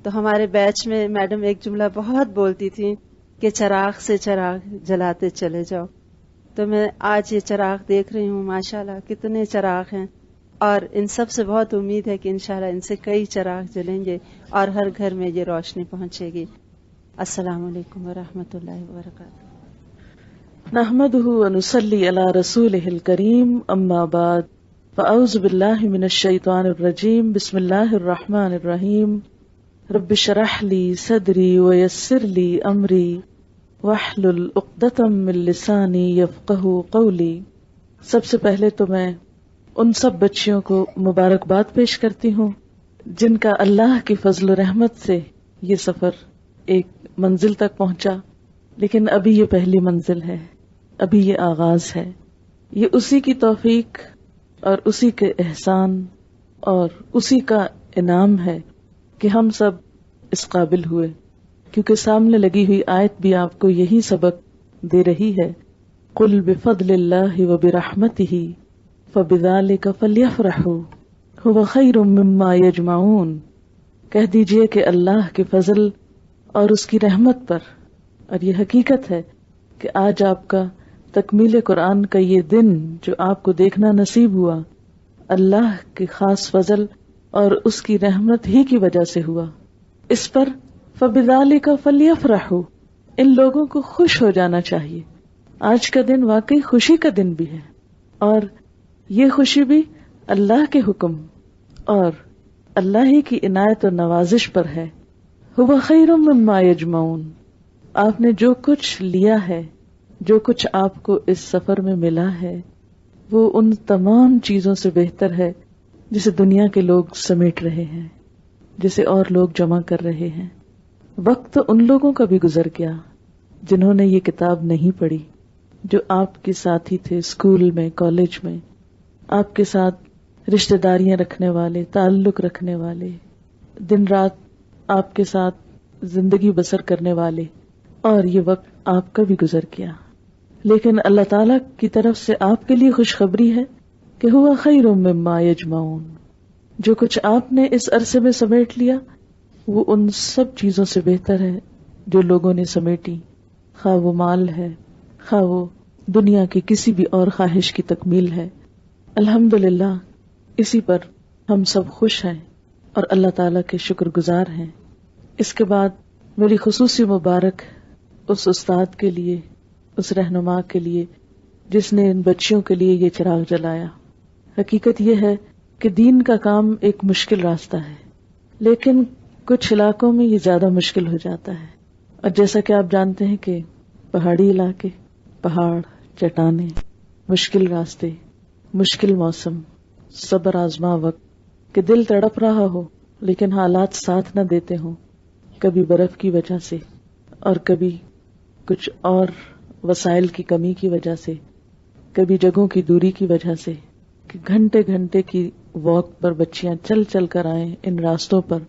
تو ہمارے بیچ میں میڈم ایک جملہ بہت بولتی تھی کہ چراغ سے چراغ جلاتے چلے جاؤ. تو میں آج یہ چراغ دیکھ رہی ہوں، ماشاءاللہ کتنے چراغ ہیں، اور ان سب سے بہت امید ہے کہ انشاءاللہ ان سے کئی چراغ جلیں گے اور ہر گھر میں یہ روشنی پہنچے گی. السلام علیکم ورحمۃ اللہ وبرکاتہ.
نحمده ونصلي على رسوله الكريم اما بعد فاعوذ بالله من الشيطان الرجيم بسم الله الرحمن الرحيم رب اشرح لي صدري ويسر لي امري واحلل عقدة من لساني يفقهوا قولي۔ سب سے پہلے تو میں ان سب بچیوں کو مبارکباد پیش کرتی ہوں جن کا اللہ کی فضل و رحمت سے یہ سفر ایک منزل تک پہنچا، لیکن ابھی یہ پہلی منزل ہے، ابھی یہ آغاز ہے۔ یہ اسی کی توفیق اور اسی کے احسان اور اسی کا انعام ہے کہ ہم سب اس قابل ہوئے، کیونکہ سامنے لگی ہوئی آیت بھی آپ کو یہی سبق دے رہی ہے۔ قل بفضل اللہ وبرحمتہ فبذلک فلیفرحوا ھو خیر مما یجمعون۔ کہہ دیجئے کہ اللہ کے فضل اور اس کی رحمت پر، اور یہ حقیقت ہے کہ آج آپ کا تکمیل قرآن کا یہ دن جو آپ کو دیکھنا نصیب ہوا، اللہ کے خاص فضل اور اس کی رحمت ہی کی وجہ سے ہوا۔ اس پر فبذالک فلیفرحوا، ان لوگوں کو خوش ہو جانا چاہیے۔ آج کا دن واقعی خوشی کا دن بھی ہے، اور یہ خوشی بھی اللہ کے حکم اور اللہ ہی کی عنایت اور نوازش پر ہے۔ ھو خیر مما یجمعون، آپ نے جو کچھ لیا ہے، جو کچھ آپ کو اس سفر میں ملا ہے، وہ ان تمام چیزوں سے بہتر ہے جسے دنیا کے لوگ سمیٹ رہے ہیں، جسے اور لوگ جمع کر رہے ہیں۔ وقت ان لوگوں کا بھی گزر گیا جنہوں نے یہ کتاب نہیں پڑھی، جو آپ کے ساتھی تھے اسکول میں، کالج میں، آپ کے ساتھ رشتہ داریاں رکھنے والے، تعلق رکھنے والے، دن رات آپ کے ساتھ زندگی بسر کرنے والے، اور یہ وقت آپ کا بھی گزر گیا۔ لیکن اللہ تعالیٰ کی طرف سے آپ کے لیے خوشخبری ہے کہ ھو خیر مما یجمعون، جو کچھ آپ نے اس عرصے میں سمیٹ لیا وہ ان سب چیزوں سے بہتر ہے جو لوگوں نے سمیٹی، خواہ وہ مال ہے، خواہ وہ دنیا کی کسی بھی اور خواہش کی تکمیل ہے۔ الحمدللہ اسی پر ہم سب خوش ہیں اور اللہ تعالیٰ کے شکر گزار ہیں۔ اس کے بعد میری خصوصی مبارک اس استاد کے لیے، اس رہنما کے لیے جس نے ان بچیوں کے لیے یہ چراغ جلایا۔ حقیقت یہ ہے کہ دین کا کام ایک مشکل راستہ ہے، لیکن کچھ علاقوں میں یہ زیادہ مشکل ہو جاتا ہے، اور جیسا کہ آپ جانتے ہیں کہ پہاڑی علاقے، پہاڑ، چٹانیں، مشکل راستے، مشکل موسم، صبر آزما وقت کہ دل تڑپ رہا ہو لیکن حالات ساتھ نہ دیتے ہوں، کبھی برف کی وجہ سے اور کبھی کچھ اور وسائل کی کمی کی وجہ سے، کبھی جگہوں کی دوری کی وجہ سے، کہ گھنٹے گھنٹے کی واک پر بچیاں چل چل کر آئیں ان راستوں پر۔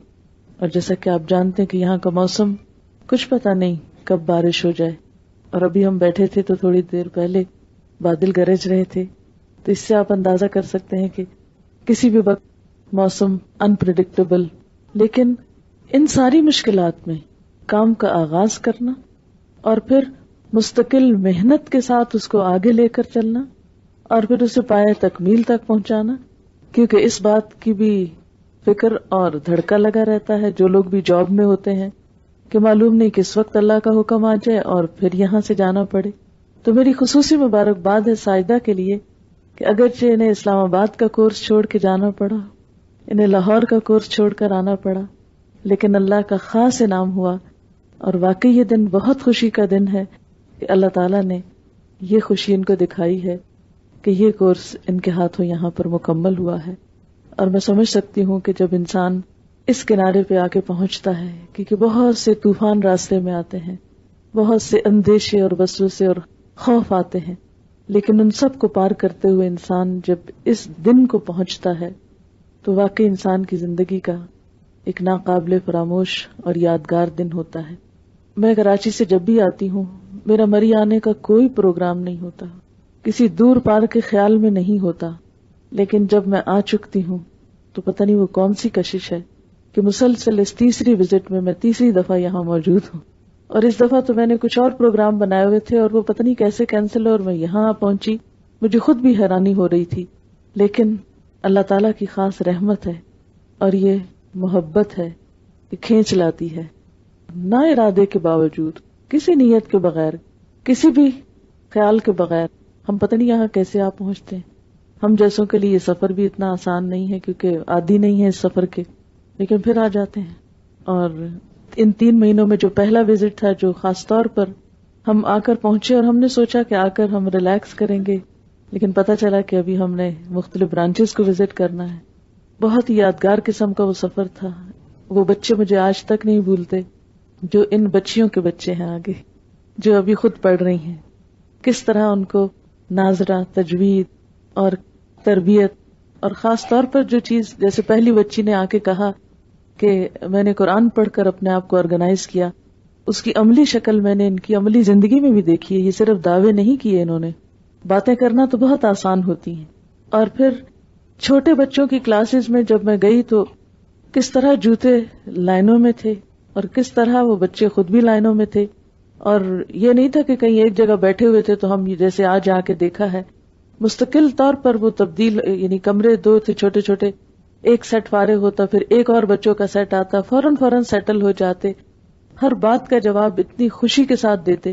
اور جیسا کہ آپ جانتے ہیں کہ یہاں کا موسم کچھ پتہ نہیں کب بارش ہو جائے، اور ابھی ہم بیٹھے تھے تو تھوڑی دیر پہلے بادل گرج رہے تھے، تو اس سے آپ اندازہ کر سکتے ہیں کہ کسی بھی وقت موسم انپریڈکٹیبل۔ لیکن ان ساری مشکلات میں کام کا آغاز کرنا اور پھر مستقل محنت کے ساتھ اس کو آگے لے کر چلنا اور پھر اسے پائے تکمیل تک پہنچانا، کیونکہ اس بات کی بھی فکر اور دھڑکا لگا رہتا ہے جو لوگ بھی جاب میں ہوتے ہیں کہ معلوم نہیں کس وقت اللہ کا حکم آ جائے اور پھر یہاں سے جانا پڑے۔ تو میری خصوصی مبارکباد ہے ساجدہ کے لیے کہ اگرچہ انہیں اسلام آباد کا کورس چھوڑ کے جانا پڑا، انہیں لاہور کا کورس چھوڑ کر آنا پڑا، لیکن اللہ کا خاص انعام ہوا، اور واقعی یہ دن بہت خوشی کا دن ہے کہ اللہ تعالیٰ نے یہ خوشی ان کو دکھائی ہے کہ یہ کورس ان کے ہاتھوں یہاں پر مکمل ہوا ہے۔ اور میں سمجھ سکتی ہوں کہ جب انسان اس کنارے پہ آ کے پہنچتا ہے، کیونکہ بہت سے طوفان راستے میں آتے ہیں، بہت سے اندیشے اور وسوسے اور خوف آتے ہیں، لیکن ان سب کو پار کرتے ہوئے انسان جب اس دن کو پہنچتا ہے تو واقعی انسان کی زندگی کا ایک ناقابل فراموش اور یادگار دن ہوتا ہے۔ میں کراچی سے جب بھی آتی ہوں میرا مری آنے کا کوئی پروگرام نہیں ہوتا، کسی دور پار کے خیال میں نہیں ہوتا، لیکن جب میں آ چکتی ہوں تو پتہ نہیں وہ کون سی کشش ہے کہ مسلسل اس تیسری وزٹ میں تیسری دفعہ یہاں موجود ہوں، اور اس دفعہ تو میں نے کچھ اور پروگرام بنائے ہوئے تھے اور وہ پتہ نہیں کیسے کینسل اور میں یہاں پہنچی، مجھے خود بھی حیرانی ہو رہی تھی، لیکن اللہ تعالیٰ کی خاص رحمت ہے اور یہ محبت ہے کہ کھینچ لاتی ہے، نا ارادے کے باوجود، کسی نیت کے بغیر، کسی بھی خیال کے بغیر. ہم پتہ نہیں یہاں کیسے آپ پہنچتے ہیں. ہم جیسوں کے لیے یہ سفر بھی اتنا آسان نہیں ہے کیونکہ عادی نہیں ہے اس سفر کے، لیکن پھر آ جاتے ہیں. اور ان 3 مہینوں میں جو پہلا وزٹ تھا، جو خاص طور پر ہم آ کر پہنچے اور ہم نے سوچا کہ آ کر ہم ریلیکس کریں گے، لیکن پتہ چلا کہ ابھی ہم نے مختلف برانچز کو وزٹ کرنا ہے. بہت ہی یادگار قسم کا وہ سفر تھا. وہ بچے مجھے آج تک نہیں بھولتے جو ان بچیوں کے بچے ہیں آگے، جو ابھی خود پڑھ رہی ہیں. کس طرح ان کو ناظرہ، تجوید اور تربیت، اور خاص طور پر جو چیز جیسے پہلی بچی نے آ کے کہا کہ میں نے قرآن پڑھ کر اپنے آپ کو آرگنائز کیا، اس کی عملی شکل میں نے ان کی عملی زندگی میں بھی دیکھی ہے. یہ صرف دعوے نہیں کیے انہوں نے، باتیں کرنا تو بہت آسان ہوتی ہیں. اور پھر چھوٹے بچوں کی کلاسز میں جب میں گئی تو کس طرح جوتے لائنوں میں تھے اور کس طرح وہ بچے خود بھی لائنوں میں تھے. اور یہ نہیں تھا کہ کہیں ایک جگہ بیٹھے ہوئے تھے تو ہم جیسے آج آ کے دیکھا ہے، مستقل طور پر وہ تبدیل، یعنی کمرے 2 تھے چھوٹے چھوٹے، ایک سیٹ فارغ ہوتا، پھر ایک اور بچوں کا سیٹ آتا، فوراً سیٹل ہو جاتے، ہر بات کا جواب اتنی خوشی کے ساتھ دیتے.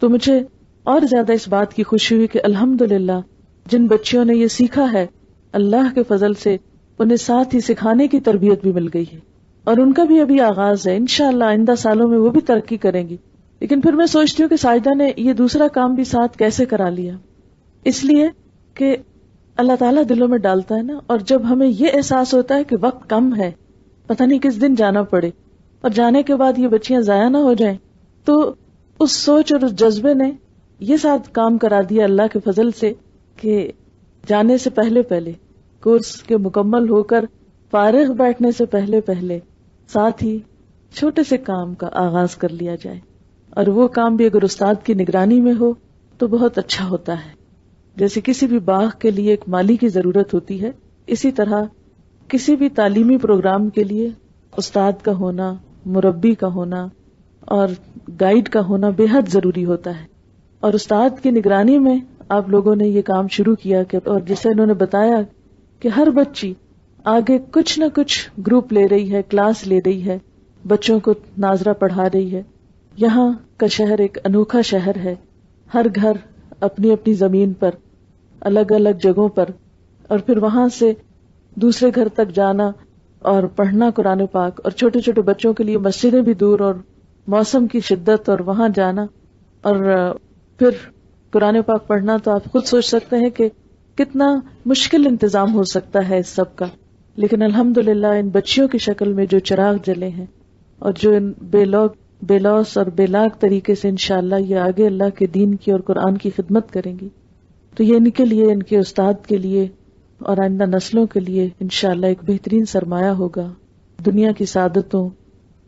تو مجھے اور زیادہ اس بات کی خوشی ہوئی کہ الحمدللہ جن بچیوں نے یہ سیکھا ہے، اللہ کے فضل سے انہیں ساتھ ہی سکھانے کی تربیت بھی مل گئی ہے، اور ان کا بھی ابھی آغاز ہے. انشاءاللہ آئندہ سالوں میں وہ بھی ترقی کریں گی. لیکن پھر میں سوچتی ہوں کہ ساجدہ نے یہ دوسرا کام بھی ساتھ کیسے کرا لیا. اس لیے کہ اللہ تعالیٰ دلوں میں ڈالتا ہے نا، اور جب ہمیں یہ احساس ہوتا ہے کہ وقت کم ہے، پتہ نہیں کس دن جانا پڑے، اور جانے کے بعد یہ بچیاں ضائع نہ ہو جائیں، تو اس سوچ اور اس جذبے نے یہ ساتھ کام کرا دیا اللہ کے فضل سے کہ جانے سے پہلے کورس کے مکمل ہو کر فارغ بیٹھنے سے پہلے ساتھ ہی چھوٹے سے کام کا آغاز کر لیا جائے. اور وہ کام بھی اگر استاد کی نگرانی میں ہو تو بہت اچھا ہوتا ہے. جیسے کسی بھی باغ کے لیے ایک مالی کی ضرورت ہوتی ہے، اسی طرح کسی بھی تعلیمی پروگرام کے لیے استاد کا ہونا، مربی کا ہونا اور گائیڈ کا ہونا بے حد ضروری ہوتا ہے. اور استاد کی نگرانی میں آپ لوگوں نے یہ کام شروع کیا کہ، اور جسے انہوں نے بتایا کہ ہر بچی آگے کچھ نہ کچھ گروپ لے رہی ہے، کلاس لے رہی ہے، بچوں کو ناظرہ پڑھا رہی ہے. یہاں کا شہر ایک انوکھا شہر ہے، ہر گھر اپنی اپنی زمین پر، الگ الگ جگہوں پر، اور پھر وہاں سے دوسرے گھر تک جانا اور پڑھنا قرآن پاک، اور چھوٹے چھوٹے بچوں کے لیے مسجدیں بھی دور، اور موسم کی شدت، اور وہاں جانا اور پھر قرآن پاک پڑھنا. تو آپ خود سوچ سکتے ہیں کہ کتنا مشکل انتظام ہو سکتا ہے اس سب کا. لیکن الحمدللہ ان بچیوں کی شکل میں جو چراغ جلے ہیں، اور جو ان بے لوث اور بے لاگ طریقے سے انشاءاللہ یہ آگے اللہ کے دین کی اور قرآن کی خدمت کریں گی، تو یہ ان کے لیے، ان کے استاد کے لیے اور آئندہ نسلوں کے لیے انشاءاللہ ایک بہترین سرمایہ ہوگا، دنیا کی سعادتوں،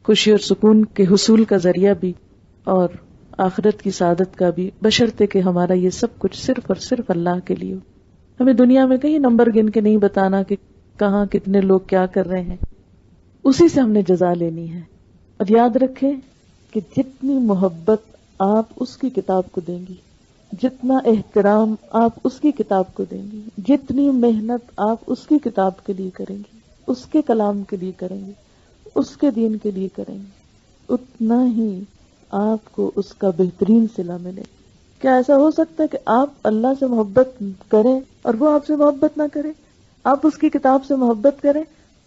خوشی اور سکون کے حصول کا ذریعہ بھی، اور آخرت کی سعادت کا بھی، بشرطے کہ ہمارا یہ سب کچھ صرف اور صرف اللہ کے لیے ہو. ہمیں دنیا میں کہیں نمبر گن کے نہیں بتانا کہ کہاں کتنے لوگ کیا کر رہے ہیں، اسی سے ہم نے جزا لینی ہے. اور یاد رکھیں کہ جتنی محبت آپ اس کی کتاب کو دیں گی، جتنا احترام آپ اس کی کتاب کو دیں گی، جتنی محنت آپ اس کی کتاب کے لیے کریں گی، اس کے کلام کے لیے کریں گی، اس کے دین کے لیے کریں گی، اتنا ہی آپ کو اس کا بہترین صلہ ملے. کیا ایسا ہو سکتا ہے کہ آپ اللہ سے محبت کریں اور وہ آپ سے محبت نہ کرے؟ آپ اس کی کتاب سے محبت کریں،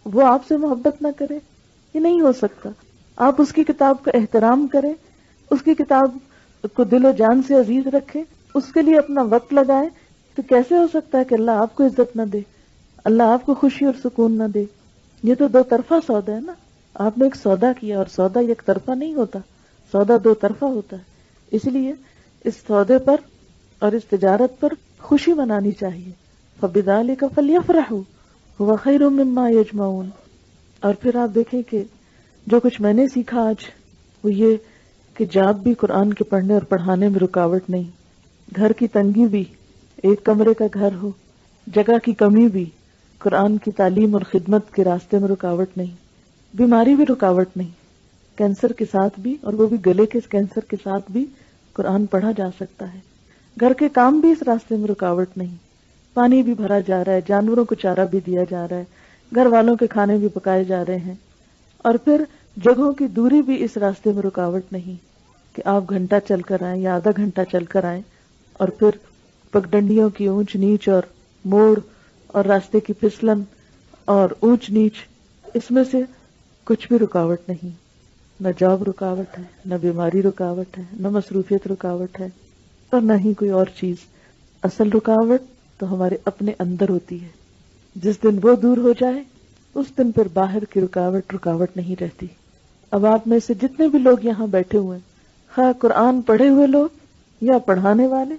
وہ آپ سے محبت نہ کرے؟ یہ نہیں ہو سکتا. آپ اس کی کتاب کا احترام کریں، اس کی کتاب کو دل و جان سے عزیز رکھیں، اس کے لیے اپنا وقت لگائیں، تو کیسے ہو سکتا ہے کہ اللہ آپ کو عزت نہ دے، اللہ آپ کو خوشی اور سکون نہ دے؟ یہ تو دو طرفہ سودا ہے نا. آپ نے ایک سودا کیا، اور سودا یک طرفہ نہیں ہوتا، سودا دو طرفہ ہوتا ہے. اس لیے اس سودے پر اور اس تجارت پر خوشی منانی چاہیے. فَبِذَلِكَ فَلْيَفْرَحُوا هُوَ خَيْرٌ مِّمَّا يَجْمَعُونَ. اور پھر آپ دیکھیں کہ جو کچھ میں نے سیکھا آج وہ یہ کہ جاب بھی قرآن کے پڑھنے اور پڑھانے میں رکاوٹ نہیں، گھر کی تنگی بھی، ایک کمرے کا گھر ہو، جگہ کی کمی بھی قرآن کی تعلیم اور خدمت کے راستے میں رکاوٹ نہیں، بیماری بھی رکاوٹ نہیں، کینسر کے ساتھ بھی، اور وہ بھی گلے کے کینسر کے ساتھ بھی قرآن پڑھا جا سکتا ہے. گھر کے کام بھی اس راستے میں رکاوٹ نہیں، پانی بھی بھرا جا رہا ہے، جانوروں کو چارہ بھی دیا جا رہا ہے، گھر والوں کے کھانے بھی پکائے جا رہے ہیں. اور پھر جگہوں کی دوری بھی اس راستے میں رکاوٹ نہیں کہ آپ گھنٹہ چل کر آئیں یا آدھا گھنٹہ چل کر آئیں اور پھر پگڈنڈیوں کی اونچ نیچ اور موڑ اور راستے کی پھسلن اور اونچ نیچ، اس میں سے کچھ بھی رکاوٹ نہیں. نہ جاب رکاوٹ ہے، نہ بیماری رکاوٹ ہے، نہ مصروفیت رکاوٹ ہے، اور نہ ہی کوئی اور چیز. اصل رکاوٹ تو ہمارے اپنے اندر ہوتی ہے. جس دن وہ دور ہو جائے اس دن پھر باہر کی رکاوٹ نہیں رہتی. اب آپ میں سے جتنے بھی لوگ یہاں بیٹھے ہوئے ہیں، خواہ قرآن پڑھے ہوئے لوگ یا پڑھانے والے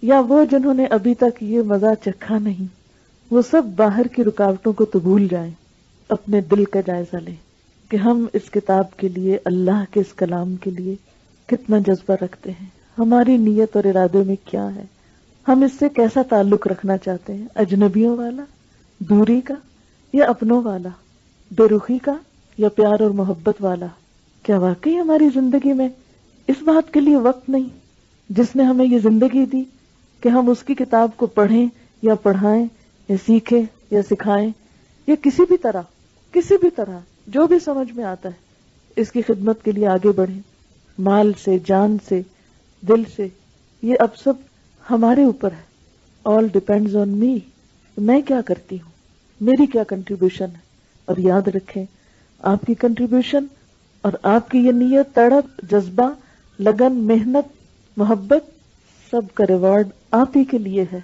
یا وہ جنہوں نے ابھی تک یہ مزہ چکھا نہیں، وہ سب باہر کی رکاوٹوں کو تو بھول جائیں. اپنے دل کا جائزہ لیں کہ ہم اس کتاب کے لیے، اللہ کے اس کلام کے لیے کتنا جذبہ رکھتے ہیں. ہماری نیت اور ارادے میں کیا ہے؟ ہم اس سے کیسا تعلق رکھنا چاہتے ہیں؟ اجنبیوں والا، دوری کا، یا اپنوں والا، بے رخی کا، یا پیار اور محبت والا؟ کیا واقعی ہماری زندگی میں اس بات کے لیے وقت نہیں جس نے ہمیں یہ زندگی دی کہ ہم اس کی کتاب کو پڑھیں یا پڑھائیں یا سیکھیں یا سکھائیں، یا کسی بھی طرح جو بھی سمجھ میں آتا ہے اس کی خدمت کے لیے آگے بڑھیں، مال سے، جان سے، دل سے؟ یہ اب سب ہمارے اوپر ہے. آل ڈیپینڈز آن می. میں کیا کرتی ہوں، میری کیا کنٹریبیوشن ہے. اور یاد رکھیں، آپ کی کنٹریبیوشن اور آپ کی یہ نیت، تڑپ، جذبہ، لگن، محنت، محبت، سب کا ریوارڈ آپ ہی کے لیے ہے.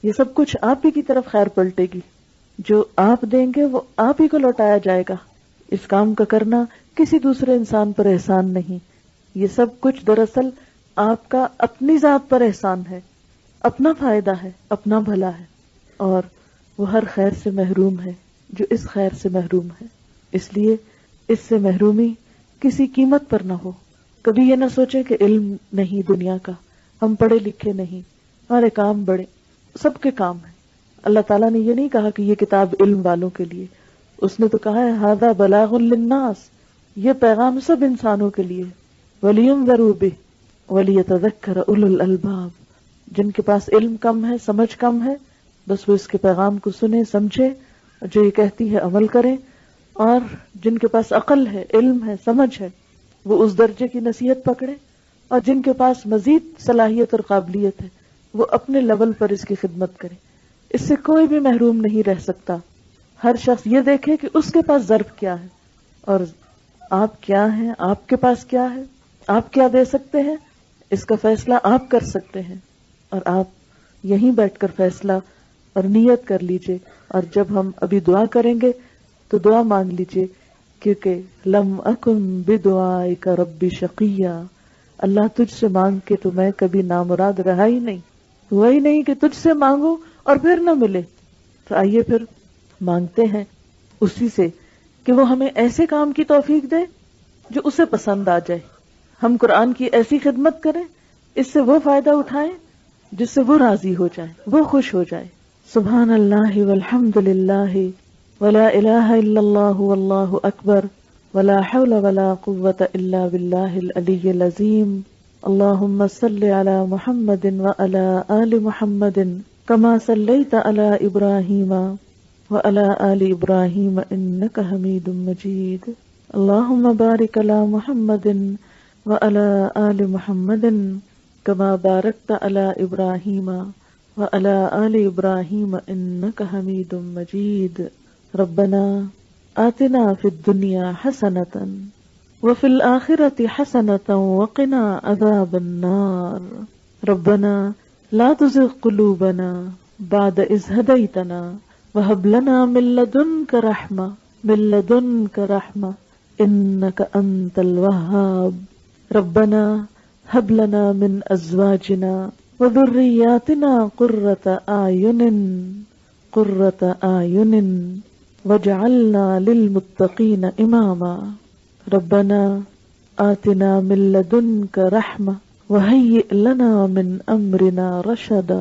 یہ سب کچھ آپ ہی کی طرف خیر پلٹے گی. جو آپ دیں گے وہ آپ ہی کو لوٹایا جائے گا. اس کام کا کرنا کسی دوسرے انسان پر احسان نہیں. یہ سب کچھ دراصل آپ کا اپنی ذات پر احسان ہے، اپنا فائدہ ہے، اپنا بھلا ہے. اور وہ ہر خیر سے محروم ہے جو اس خیر سے محروم ہے. اس لیے اس سے محرومی کسی قیمت پر نہ ہو. کبھی یہ نہ سوچے کہ علم نہیں دنیا کا، ہم پڑھے لکھے نہیں، ہمارے کام بڑے. سب کے کام ہیں. اللہ تعالیٰ نے یہ نہیں کہا کہ یہ کتاب علم والوں کے لیے، اس نے تو کہا ہے ھذا بلاغ للناس، یہ پیغام سب انسانوں کے لیے. وَلِيُنذَرُوا بِهِ وَلِيَتَذَكَّرَ أُولُو الْأَلْبَابِ. جن کے پاس علم کم ہے، سمجھ کم ہے، بس وہ اس کے پیغام کو سنیں، سمجھے، جو یہ کہتی ہے عمل کریں. اور جن کے پاس عقل ہے، علم ہے، سمجھ ہے، وہ اس درجے کی نصیحت پکڑے. اور جن کے پاس مزید صلاحیت اور قابلیت ہے وہ اپنے لیول پر اس کی خدمت کرے. اس سے کوئی بھی محروم نہیں رہ سکتا. ہر شخص یہ دیکھے کہ اس کے پاس ظرف کیا ہے اور آپ کیا ہیں، آپ کے پاس کیا ہے، آپ کیا دے سکتے ہیں. اس کا فیصلہ آپ کر سکتے ہیں. اور آپ یہیں بیٹھ کر فیصلہ اور نیت کر لیجئے. اور جب ہم ابھی دعا کریں گے تو دعا مانگ لیجئے، کیونکہ لم اکن بدعائک رب شقیہ. اللہ تجھ سے مانگ کے تو میں کبھی نامراد رہا ہی نہیں. ہوا ہی نہیں کہ تجھ سے مانگو اور پھر نہ ملے. تو آئیے پھر مانگتے ہیں اسی سے کہ وہ ہمیں ایسے کام کی توفیق دے جو اسے پسند آ جائے. ہم قرآن کی ایسی خدمت کریں، اس سے وہ فائدہ اٹھائیں جس سے وہ راضی ہو جائے، وہ خوش ہو جائے. سبحان اللہ والحمد للہ ولا الہ الا اللہ واللہ اکبر ولا حول ولا قوة الا باللہ العلی العظیم. اللہم صل علی محمد وعلی آل محمد كما صليت على إبراهيم وعلى آل إبراهيم إنك حميد مجيد. اللهم بارك على محمد وعلى آل محمد كما باركت على إبراهيم وعلى آل إبراهيم إنك حميد مجيد. ربنا آتنا في الدنيا حسنة وفي الآخرة حسنة وقنا عذاب النار. ربنا لا تزغ قلوبنا بعد إذ هديتنا وهب لنا من لدنك رحمة إنك أنت الوهاب. ربنا هب لنا من أزواجنا وذرياتنا قرة أعين واجعلنا للمتقين إماما. ربنا آتنا من لدنك رحمة وهيئ لنا من أمرنا رشدا.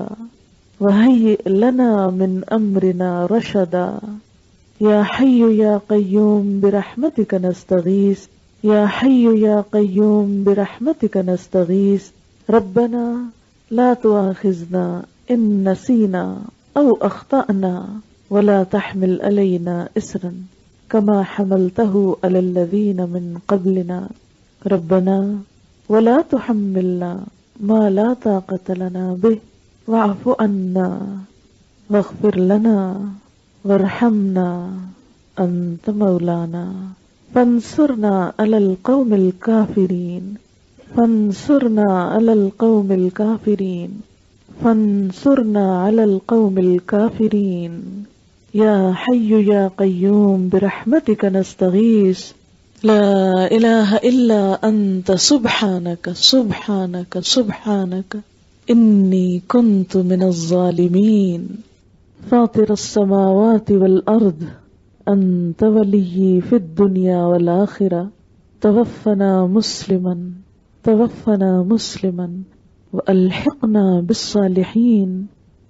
يا حي يا قيوم برحمتك نستغيث. يا حي يا قيوم برحمتك نستغيث. ربنا لا تؤاخذنا إن نسينا أو أخطأنا ولا تحمل علينا إصرا كما حملته على الذين من قبلنا. ربنا ولا تحملنا ما لا طاقة لنا به واعف عنا واغفر لنا وارحمنا أنت مولانا فانصرنا على القوم الكافرين فانصرنا على القوم الكافرين فانصرنا على القوم الكافرين يا حي يا قيوم برحمتك نستغيث لا إله إلا أنت سبحانك سبحانك سبحانك إني كنت من الظالمين فاطر السماوات والأرض أنت ولي في الدنيا والآخرة توفنا مسلما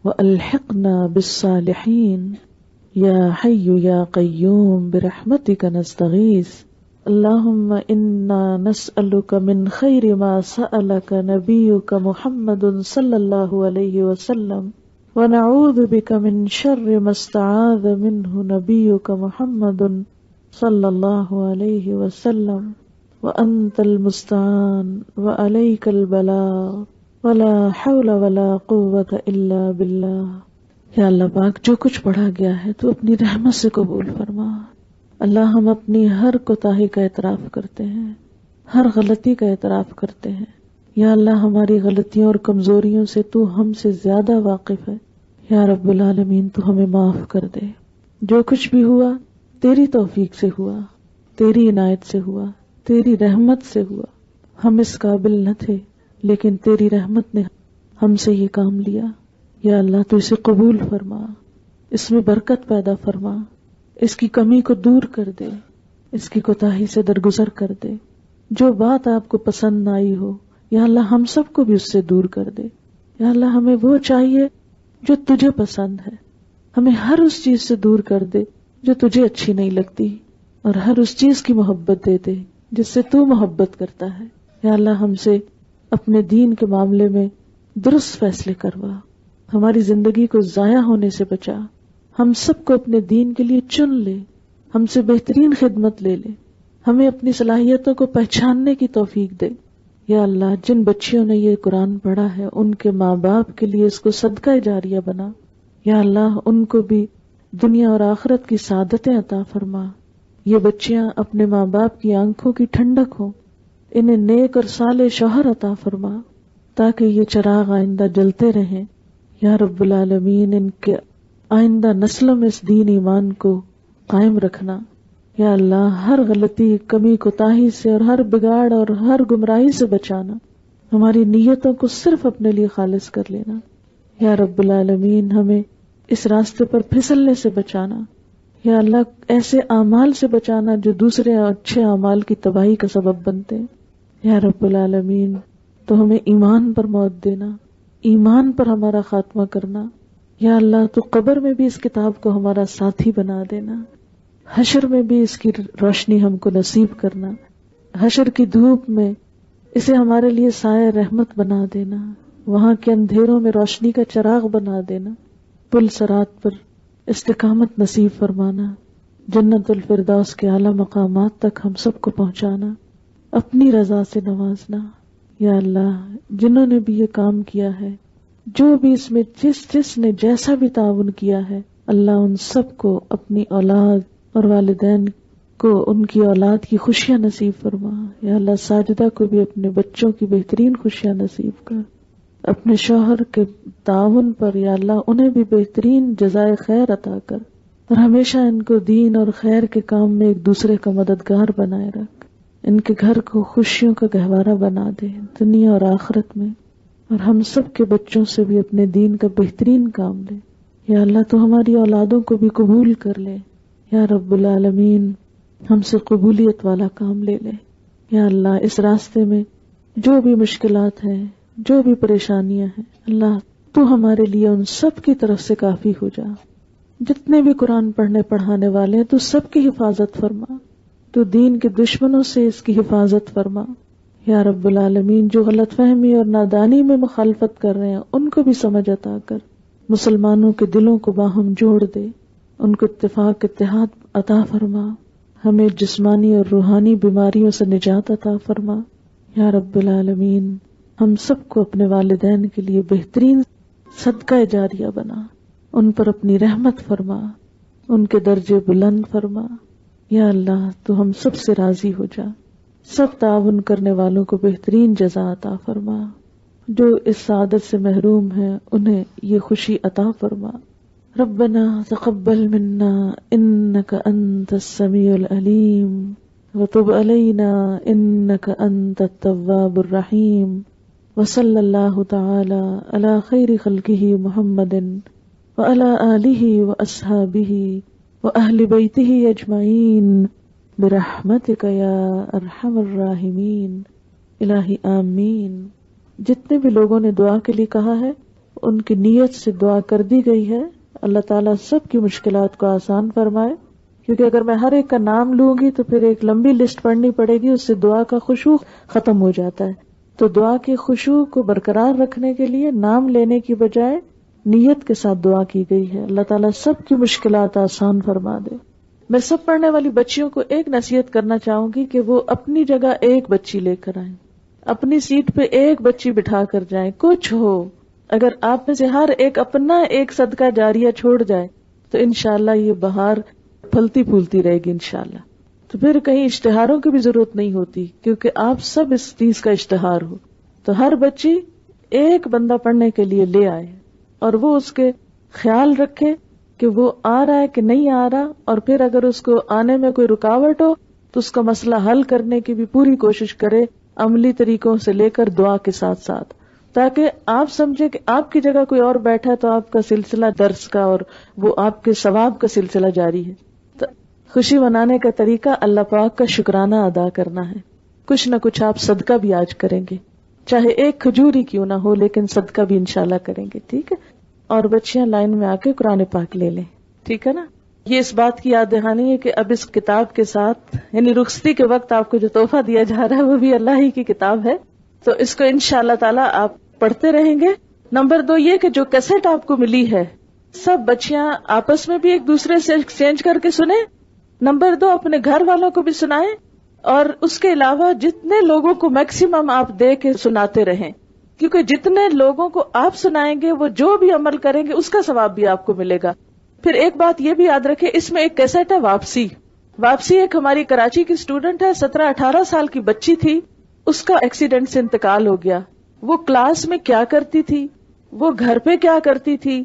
وألحقنا بالصالحين يا حي يا قيوم برحمتك نستغيث اللهم إنا نسألك من خير ما سألك نبيك محمد صلى الله عليه وسلم ونعوذ بك من شر ما استعاذ منه نبيك محمد صلى الله عليه وسلم وأنت المستعان وعليك البلاغ ولا حول ولا قوة إلا بالله. یا اللہ پاک جو کچھ پڑھا گیا ہے تو اپنی رحمت سے قبول فرما. اللہ ہم اپنی ہر کوتاہی کا اعتراف کرتے ہیں، ہر غلطی کا اعتراف کرتے ہیں. یا اللہ ہماری غلطیوں اور کمزوریوں سے تو ہم سے زیادہ واقف ہے. یا رب العالمین تو ہمیں معاف کر دے. جو کچھ بھی ہوا تیری توفیق سے ہوا، تیری عنایت سے ہوا، تیری رحمت سے ہوا. ہم اس قابل نہ تھے لیکن تیری رحمت نے ہم سے یہ کام لیا. یا اللہ تو اسے قبول فرما، اس میں برکت پیدا فرما، اس کی کمی کو دور کر دے، اس کی کوتاہی سے درگزر کر دے. جو بات آپ کو پسند نہ آئی ہو یا اللہ ہم سب کو بھی اس سے دور کر دے. یا اللہ ہمیں وہ چاہیے جو تجھے پسند ہے، ہمیں ہر اس چیز سے دور کر دے جو تجھے اچھی نہیں لگتی، اور ہر اس چیز کی محبت دے دے جس سے تو محبت کرتا ہے. یا اللہ ہم سے اپنے دین کے معاملے میں درست فیصلے کروا، ہماری زندگی کو ضائع ہونے سے بچا. ہم سب کو اپنے دین کے لیے چن لے، ہم سے بہترین خدمت لے لے، ہمیں اپنی صلاحیتوں کو پہچاننے کی توفیق دے. یا اللہ جن بچیوں نے یہ قرآن پڑھا ہے ان کے ماں باپ کے لیے اس کو صدقہ جاریہ بنا. یا اللہ ان کو بھی دنیا اور آخرت کی سعادتیں عطا فرما. یہ بچیاں اپنے ماں باپ کی آنکھوں کی ٹھنڈک ہوں، انہیں نیک اور صالح شوہر عطا فرما تاکہ یہ چراغ آئندہ جلتے رہیں. یا رب العالمین ان کے آئندہ نسلوں میں اس دین ایمان کو قائم رکھنا. یا اللہ ہر غلطی، کمی، کوتاہی سے اور ہر بگاڑ اور ہر گمراہی سے بچانا. ہماری نیتوں کو صرف اپنے لیے خالص کر لینا. یا رب العالمین ہمیں اس راستے پر پھسلنے سے بچانا. یا اللہ ایسے اعمال سے بچانا جو دوسرے اچھے اعمال کی تباہی کا سبب بنتے ہیں. یا رب العالمین تو ہمیں ایمان پر موت دینا، ایمان پر ہمارا خاتمہ کرنا. یا اللہ تو قبر میں بھی اس کتاب کو ہمارا ساتھی بنا دینا، حشر میں بھی اس کی روشنی ہم کو نصیب کرنا، حشر کی دھوپ میں اسے ہمارے لیے سایہ رحمت بنا دینا، وہاں کے اندھیروں میں روشنی کا چراغ بنا دینا، پل صراط پر استقامت نصیب فرمانا، جنت الفردوس کے اعلی مقامات تک ہم سب کو پہنچانا، اپنی رضا سے نوازنا. یا اللہ جنہوں نے بھی یہ کام کیا ہے، جو بھی اس میں جس نے جیسا بھی تعاون کیا ہے، اللہ ان سب کو اپنی اولاد اور والدین کو ان کی اولاد کی خوشیاں نصیب فرما. یا اللہ ساجدہ کو بھی اپنے بچوں کی بہترین خوشیاں نصیب کر. اپنے شوہر کے تعاون پر یا اللہ انہیں بھی بہترین جزائے خیر عطا کر، اور ہمیشہ ان کو دین اور خیر کے کام میں ایک دوسرے کا مددگار بنائے رکھ. ان کے گھر کو خوشیوں کا گہوارہ بنا دے دنیا اور آخرت میں، اور ہم سب کے بچوں سے بھی اپنے دین کا بہترین کام لے. یا اللہ تو ہماری اولادوں کو بھی قبول کر لے. یا رب العالمین ہم سے قبولیت والا کام لے لے. یا اللہ اس راستے میں جو بھی مشکلات ہیں، جو بھی پریشانیاں ہیں، اللہ تو ہمارے لیے ان سب کی طرف سے کافی ہو جا. جتنے بھی قرآن پڑھنے پڑھانے والے ہیں تو سب کی حفاظت فرما، تو دین کے دشمنوں سے اس کی حفاظت فرما. یا رب العالمین جو غلط فہمی اور نادانی میں مخالفت کر رہے ہیں ان کو بھی سمجھ عطا کر، مسلمانوں کے دلوں کو باہم جوڑ دے، ان کو اتفاق اتحاد عطا فرما، ہمیں جسمانی اور روحانی بیماریوں سے نجات عطا فرما. یا رب العالمین ہم سب کو اپنے والدین کے لیے بہترین صدقہ جاریہ بنا، ان پر اپنی رحمت فرما، ان کے درجے بلند فرما۔ یا اللہ تو ہم سب سے راضی ہو جا، سب تعاون کرنے والوں کو بہترین جزا عطا فرما، جو اس سعادت سے محروم ہیں انہیں یہ خوشی عطا فرما۔ ربنا تقبل منا انک انت السمیع العلیم وتب علینا انک انت التواب الرحیم، وصلی اللہ تعالی علی خیر خلقہ محمد وعلی آلہ واصحابہ واہل بیتہ اجمعین برحمتک یا ارحم الراحمین۔ الہی آمین۔ جتنے بھی لوگوں نے دعا کے لیے کہا ہے ان کی نیت سے دعا کر دی گئی ہے، اللہ تعالیٰ سب کی مشکلات کو آسان فرمائے، کیونکہ اگر میں ہر ایک کا نام لوں گی تو پھر ایک لمبی لسٹ پڑھنی پڑے گی، اس سے دعا کا خشوع ختم ہو جاتا ہے۔ تو دعا کی خشوع کو برقرار رکھنے کے لیے نام لینے کی بجائے نیت کے ساتھ دعا کی گئی ہے۔ اللہ تعالیٰ سب کی مشکلات آسان فرما دے۔ میں سب پڑھنے والی بچیوں کو ایک نصیحت کرنا چاہوں گی کہ وہ اپنی جگہ ایک بچی لے کر آئیں، اپنی سیٹ پہ ایک بچی بٹھا کر جائیں، کچھ ہو۔ اگر آپ میں سے ہر ایک اپنا ایک صدقہ جاریہ چھوڑ جائے تو انشاءاللہ یہ بہار پھلتی پھولتی رہے گی انشاءاللہ۔ تو پھر کہیں اشتہاروں کی بھی ضرورت نہیں ہوتی، کیونکہ آپ سب اس چیز کا اشتہار ہو۔ تو ہر بچی ایک بندہ پڑھنے کے لیے لے آئے اور وہ اس کے خیال رکھے کہ وہ آ رہا ہے کہ نہیں آ رہا، اور پھر اگر اس کو آنے میں کوئی رکاوٹ ہو تو اس کا مسئلہ حل کرنے کی بھی پوری کوشش کرے، عملی طریقوں سے لے کر دعا کے ساتھ ساتھ، تاکہ آپ سمجھے کہ آپ کی جگہ کوئی اور بیٹھا ہے تو آپ کا سلسلہ درس کا اور وہ آپ کے ثواب کا سلسلہ جاری ہے۔ تو خوشی منانے کا طریقہ اللہ پاک کا شکرانہ ادا کرنا ہے۔ کچھ نہ کچھ آپ صدقہ بھی آج کریں گے، چاہے ایک کھجور ہی کیوں نہ ہو، لیکن صدقہ بھی انشاءاللہ کریں گے، ٹھیک ہے؟ اور بچیاں لائن میں آ کے قرآن پاک لے لیں، ٹھیک ہے نا؟ یہ اس بات کی یاد دہانی ہے کہ اب اس کتاب کے ساتھ یعنی رخصتی کے وقت آپ کو جو تحفہ دیا جا رہا ہے وہ بھی اللہ ہی کی کتاب ہے، تو اس کو انشاءاللہ تعالیٰ آپ پڑھتے رہیں گے۔ نمبر 2 یہ کہ جو کیسٹ آپ کو ملی ہے سب بچیاں آپس میں بھی ایک دوسرے سے ایکسچینج کر کے سنیں۔ نمبر 2 اپنے گھر والوں کو بھی سنائیں، اور اس کے علاوہ جتنے لوگوں کو میکسیمم آپ دے کے سناتے رہیں، کیونکہ جتنے لوگوں کو آپ سنائیں گے وہ جو بھی عمل کریں گے اس کا ثواب بھی آپ کو ملے گا۔ پھر ایک بات یہ بھی یاد رکھیں، اس میں ایک کیسٹ ہے واپسی ایک ہماری کراچی کی اسٹوڈنٹ ہے، 17-18 سال کی بچی تھی، اس کا ایکسیڈنٹ سے انتقال ہو گیا۔ وہ کلاس میں کیا کرتی تھی، وہ گھر پہ کیا کرتی تھی،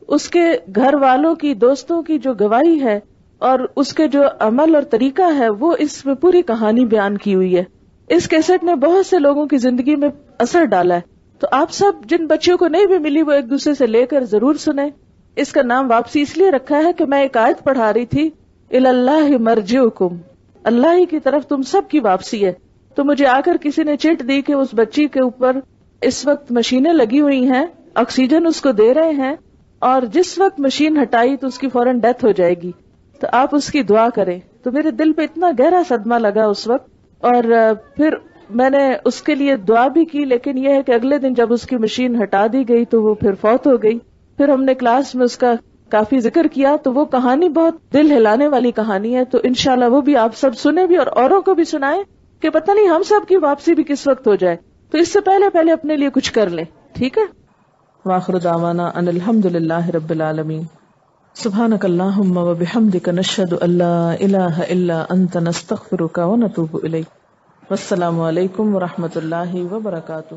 اس کے گھر والوں کی، دوستوں کی جو گواہی ہے اور اس کے جو عمل اور طریقہ ہے وہ اس میں پوری کہانی بیان کی ہوئی ہے۔ اس کیسٹ نے بہت سے لوگوں کی زندگی میں اثر ڈالا ہے، تو آپ سب جن بچیوں کو نہیں بھی ملی وہ ایک دوسرے سے لے کر ضرور سنیں۔ اس کا نام واپسی اس لیے رکھا ہے کہ میں ایک آیت پڑھا رہی تھی، الاللہ مرجعکم، اللہ ہی کی طرف تم سب کی واپسی ہے۔ تو مجھے آ کر کسی نے چٹ دی کہ اس بچی کے اوپر اس وقت مشینیں لگی ہوئی ہیں، آکسیجن اس کو دے رہے ہیں، اور جس وقت مشین ہٹائی تو اس کی فوراً ڈیتھ ہو جائے گی، تو آپ اس کی دعا کریں۔ تو میرے دل پہ اتنا گہرا صدمہ لگا اس وقت، اور پھر میں نے اس کے لیے دعا بھی کی، لیکن یہ ہے کہ اگلے دن جب اس کی مشین ہٹا دی گئی تو وہ پھر فوت ہو گئی۔ پھر ہم نے کلاس میں اس کا کافی ذکر کیا، تو وہ کہانی بہت دل ہلانے والی کہانی ہے، تو انشاءاللہ وہ بھی آپ سب سنیں بھی اور اوروں کو بھی سنائیں کہ پتہ نہیں ہم سب کی واپسی بھی کس وقت ہو جائے، تو اس سے پہلے اپنے لیے کچھ کر لیں، ٹھیک ہے؟ وآخر دعوانا ان الحمدللہ رب العالمین۔ سبحانک اللہم وبحمدک نشہد ان لا الہ الا انت نستغفرک ونتوب الیک۔ والسلام علیکم ورحمۃ اللہ وبرکاتہ۔